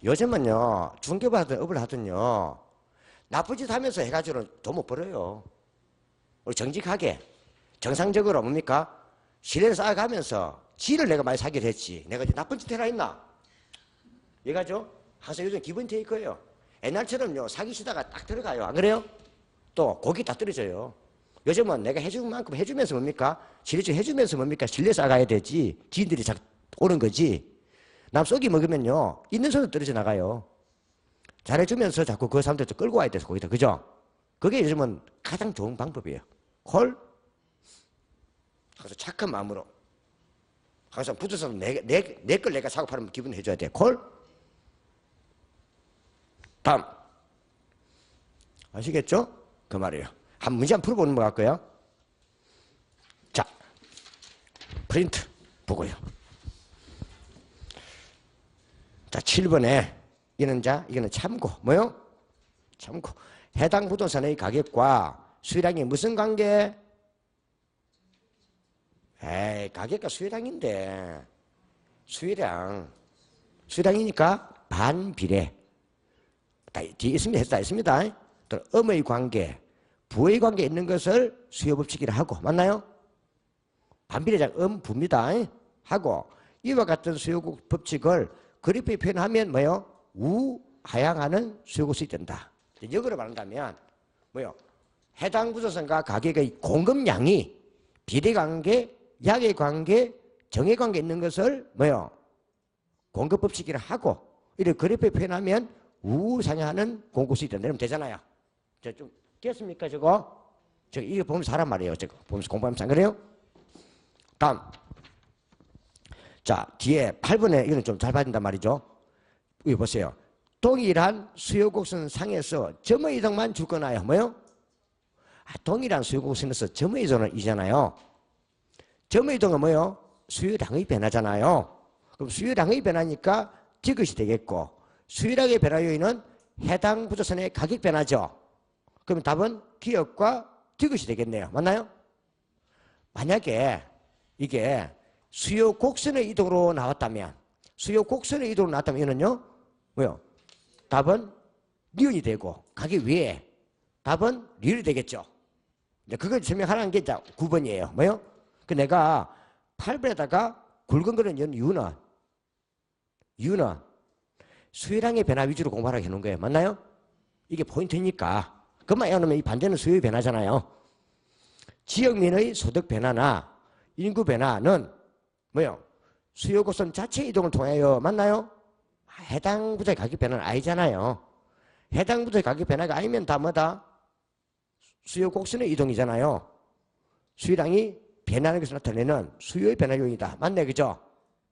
요즘은요, 중개를 하든 업을 하든요, 나쁜 짓 하면서 해가지고는 돈 못 벌어요. 우리 정직하게, 정상적으로 뭡니까? 신뢰를 쌓아가면서 지를 내가 많이 사게 됐지. 내가 이제 나쁜 짓 해라 했나? 얘가죠? 항상 요즘 기분 되일 거예요. 옛날처럼요, 사기치다가 딱 들어가요. 안 그래요? 또 고기 딱 떨어져요. 요즘은 내가 해준 만큼 해주면서 뭡니까? 신뢰적 해주면서 뭡니까? 신뢰 쌓아가야 되지. 지인들이 자꾸 오는 거지. 남 쏘기 먹으면요, 있는 손으로 떨어져 나가요. 잘해주면서 자꾸 그 사람들 좀 끌고 와야 돼서 거기다. 그죠? 그게 요즘은 가장 좋은 방법이에요. 콜? 그래서 착한 마음으로. 항상 붙어서 내 걸 내가 사고 팔으면 기분 해줘야 돼. 콜? 다음. 아시겠죠? 그 말이에요. 한 문제 한번 풀어보는 것 같고요. 자, 프린트 보고요. 자, 7번에 이거는 참고. 뭐요? 참고. 해당 부동산의 가격과 수요량이 무슨 관계? 에이, 가격과 수요량인데. 수요량이니까 반비례. 뒤에 있습니다. 다 있습니다. 또 음의 관계, 부의 관계 있는 것을 수요법칙이라 하고. 맞나요? 반비례장 부입니다. 하고 이와 같은 수요법칙을 그래프에 표현하면 뭐요? 우하향하는 수요국수이 된다. 역으로 말한다면 뭐요? 해당 부동산과 가격의 공급량이 비례관계, 약의 정의 관계 있는 것을 뭐요? 공급법칙이라 하고 이렇게 그래프에 표현하면 우상향하는 공급수이 된다. 이러면 되잖아요. 좀 됐습니까 저거? 이거 보면서 하란 말이에요. 저거 보면서 공부하면서 안 그래요? 다음. 자, 뒤에 8번에 이거는 좀 잘 봐야 된단 말이죠. 여기 보세요. 동일한 수요곡선 상에서 점의 이동만 줄 거나요? 뭐요? 동일한 수요곡선에서 점의 이동은 이잖아요. 점의 이동은 뭐요? 수요량의 변화잖아요. 그럼 수요량의 변화니까 디귿이 되겠고 수요량의 변화 요인은 해당 부동산의 가격 변화죠. 그럼 답은 기역과 디귿이 되겠네요. 맞나요? 만약에 이게 수요 곡선의 이동으로 나왔다면 이거는요 뭐요? 답은 니은이 되고 가격 위에 답은 리을이 되겠죠. 그걸 설명하라는 게 9번이에요. 뭐요? 내가 8번에다가 굵은 거는 이유는 수요량의 변화 위주로 공부하라고 해놓은 거예요. 맞나요? 이게 포인트니까. 그만 해놓으면 이 반대는 수요의 변화잖아요. 지역민의 소득 변화나 인구 변화는 뭐요? 수요 곡선 자체 이동을 통하여 맞나요? 해당 부서의 가격 변화는 아니잖아요. 해당 부서의 가격 변화가 아니면 다 뭐다? 수요 곡선의 이동이잖아요. 수요량이 변하는 것을 나타내는 수요의 변화 요인이다. 맞네, 그죠?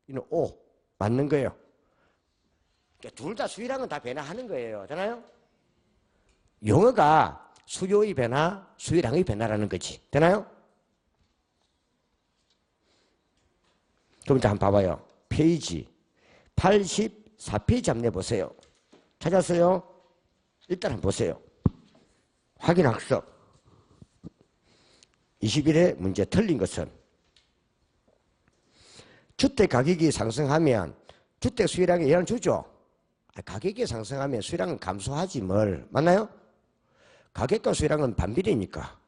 이는 O 맞는 거예요. 그러니까 둘 다 수요량은 다 변화하는 거예요. 되나요? 용어가 수요의 변화, 수요량의 변화라는 거지. 되나요? 그럼 이제 한번 봐봐요. 페이지 84페이지 한번 내보세요. 찾았어요? 일단 한번 보세요. 확인학습 21회 문제 틀린 것은 주택 가격이 상승하면 주택 수요량에 영향을 주죠. 가격이 상승하면 수요량은 감소하지 뭘. 맞나요? 가격과 수요량은 반비례니까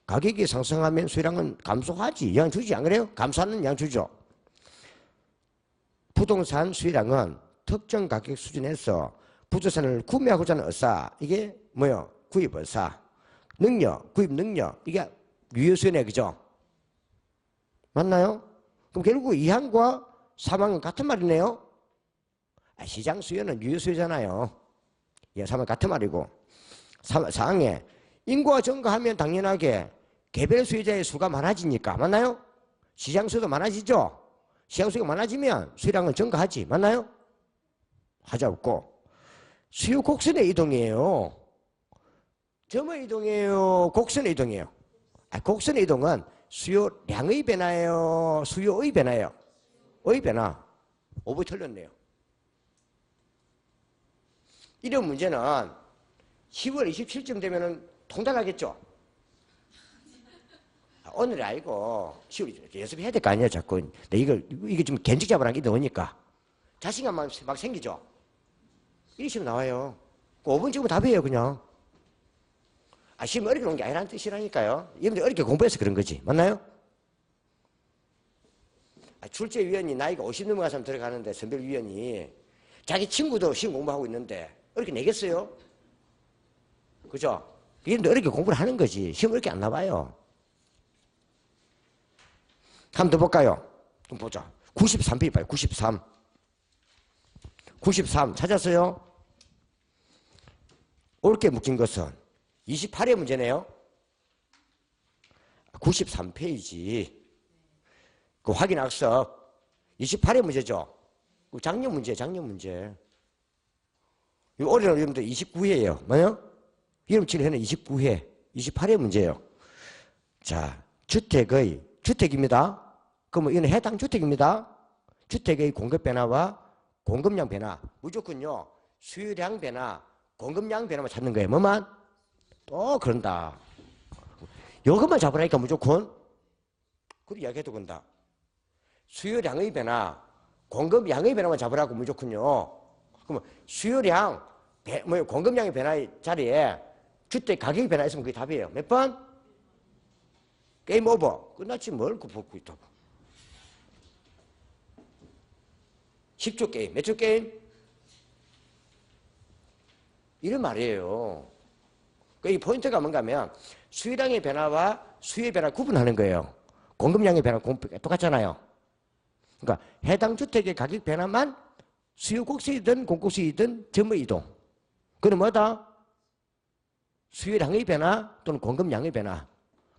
가격이 상승하면 수요량은 감소하지. 영향 주지 안 그래요? 감소하는 영향 주죠. 부동산 수요량은 특정 가격 수준에서 부동산을 구매하고자 하는 의사 이게 뭐요? 구입 의사 능력, 구입 능력 이게 유효수요네. 그죠? 맞나요? 그럼 결국 2항과 3항은 같은 말이네요. 시장 수요는 유효수요잖아요. 3항 같은 말이고 4항에 인구가 증가하면 당연하게 개별 수요자의 수가 많아지니까. 맞나요? 시장 수요도 많아지죠. 시장 수요가 많아지면 수요량은 증가하지. 맞나요? 하자 없고 수요 곡선의 이동이에요. 점의 이동이에요. 곡선의 이동이에요. 곡선의 이동은 수요량의 변화예요. 수요의 변화예요. 의 변화. 5번 틀렸네요. 이런 문제는 10월 27쯤 되면은 통달하겠죠. 오늘이 아니고 10월 연습해야 될 거 아니야 자꾸. 근데 이게 좀 견적 잡으라는 게 넣으니까 자신감 막 생기죠. 이런 식으로 나와요. 5번 찍으면 답이에요 그냥. 시험 어렵게 놓은 게 아니라는 뜻이라니까요. 여러분들 어렵게 공부해서 그런 거지. 맞나요? 출제위원이 나이가 50 넘어가서 들어가는데 선별위원이 자기 친구도 시험 공부하고 있는데 어렵게 내겠어요? 그죠? 여러분들 어렵게 공부를 하는 거지. 시험 어렵게 안 나와요. 한번 더 볼까요? 좀 보자. 93페이지 봐요. 93. 93 찾았어요? 옳게 묶인 것은 28회 문제네요. 93페이지. 그 확인 학습. 28회 문제죠. 작년 문제, 작년 문제. 올해는 여러분들 29회예요. 뭐요? 이름 칠해는 29회, 28회 문제예요. 자, 주택입니다. 그러면 이는 해당 주택입니다. 주택의 공급 변화와 공급량 변화. 무조건요. 수요량 변화, 공급량 변화만 찾는 거예요. 뭐만? 또 그런다. 이것만 잡으라니까 무조건. 그리고 이야기해도 그런다. 수요량의 변화, 공급량의 변화만 잡으라고 무조건요. 그러면 수요량, 공급량의 변화의 자리에 주택 가격의 변화 있으면 그게 답이에요. 몇 번? 게임 오버. 끝났지 뭘 붙고 있다고. 10조 게임. 몇 조 게임? 이런 말이에요. 이 포인트가 뭔가 하면 수요량의 변화와 수요의 변화를 구분하는 거예요. 공급량의 변화는 똑같잖아요. 그러니까 해당 주택의 가격 변화만 수요 곡선이든 공곡선이든 점의 이동. 그건 뭐다? 수요량의 변화 또는 공급량의 변화.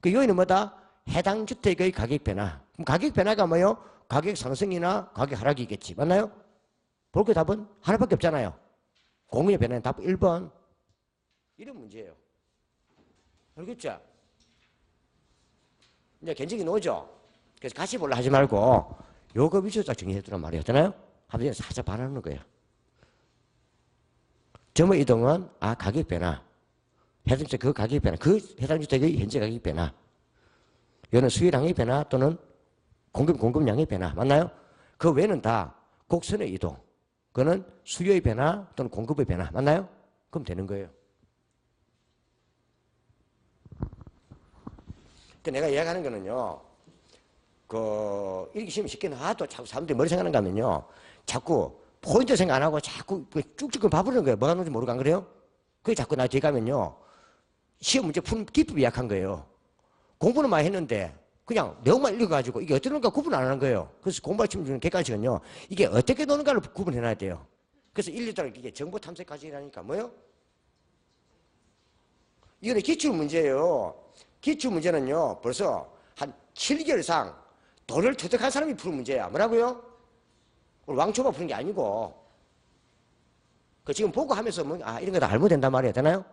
그 요인은 뭐다? 해당 주택의 가격 변화. 그럼 가격 변화가 뭐예요? 가격 상승이나 가격 하락이겠지. 맞나요? 볼 거 답은 하나밖에 없잖아요. 공급의 변화는 답 1번. 이런 문제예요. 알겠죠? 이제 견적이 나오죠? 그래서 같이 볼라 하지 말고 요거 위주로 딱 정리해두란 말이었잖아요? 한번 살짝 반하는 거예요. 점의 이동은 가격 변화. 해당 주택 그 가격 변화. 그 해당 주택의 현재 가격 변화. 이거는 수요량의 변화 또는 공급량의 변화. 맞나요? 그 외에는 다 곡선의 이동. 그거는 수요의 변화 또는 공급의 변화. 맞나요? 그럼 되는 거예요. 내가 이야기하는 거는요. 이렇게 시험 쉽게 나와도 자꾸 사람들이 머리 생각하는가 하면요. 자꾸 포인트 생각 안 하고 자꾸 쭉쭉 봐버리는 거예요. 뭐가 나오는지 모르고 안 그래요? 그게 자꾸 나 뒤에 가면요. 시험 문제 푸는 기법이 약한 거예요. 공부는 많이 했는데 그냥 내용만 읽어가지고 이게 어떻게 노는가 구분 안 하는 거예요. 그래서 공부할 친구 주는 객관식은요. 이게 어떻게 노는가를 구분해놔야 돼요. 그래서 1, 2달 이게 정보 탐색 과정이라니까 뭐요? 이거는 기출문제예요. 기출문제는요. 벌써 한 7개월 이상 도를 터득한 사람이 푸는 문제야. 뭐라고요? 왕초가 푸는 게 아니고 지금 보고 하면서 뭐, 이런 거 다 알면 된단 말이야. 되나요?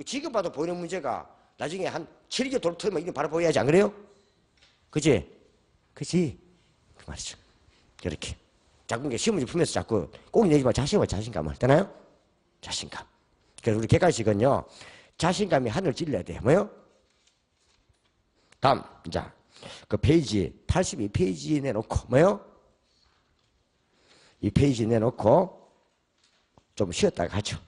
지금 봐도 보이는 문제가 나중에 한 7개 도를 틀면 이게 바로 보여야지. 안 그래요? 그치? 그치? 그 말이죠. 이렇게. 자꾸 시험 문제 풀면서 자꾸 꼭 내지 마. 자신감을. 되나요? 자신감. 그래서 우리 객관식은요. 자신감이 하늘을 찔러야 돼요. 뭐요? 다음. 자, 그 페이지 82페이지 내놓고 뭐요? 이 페이지 내놓고 좀 쉬었다가 가죠.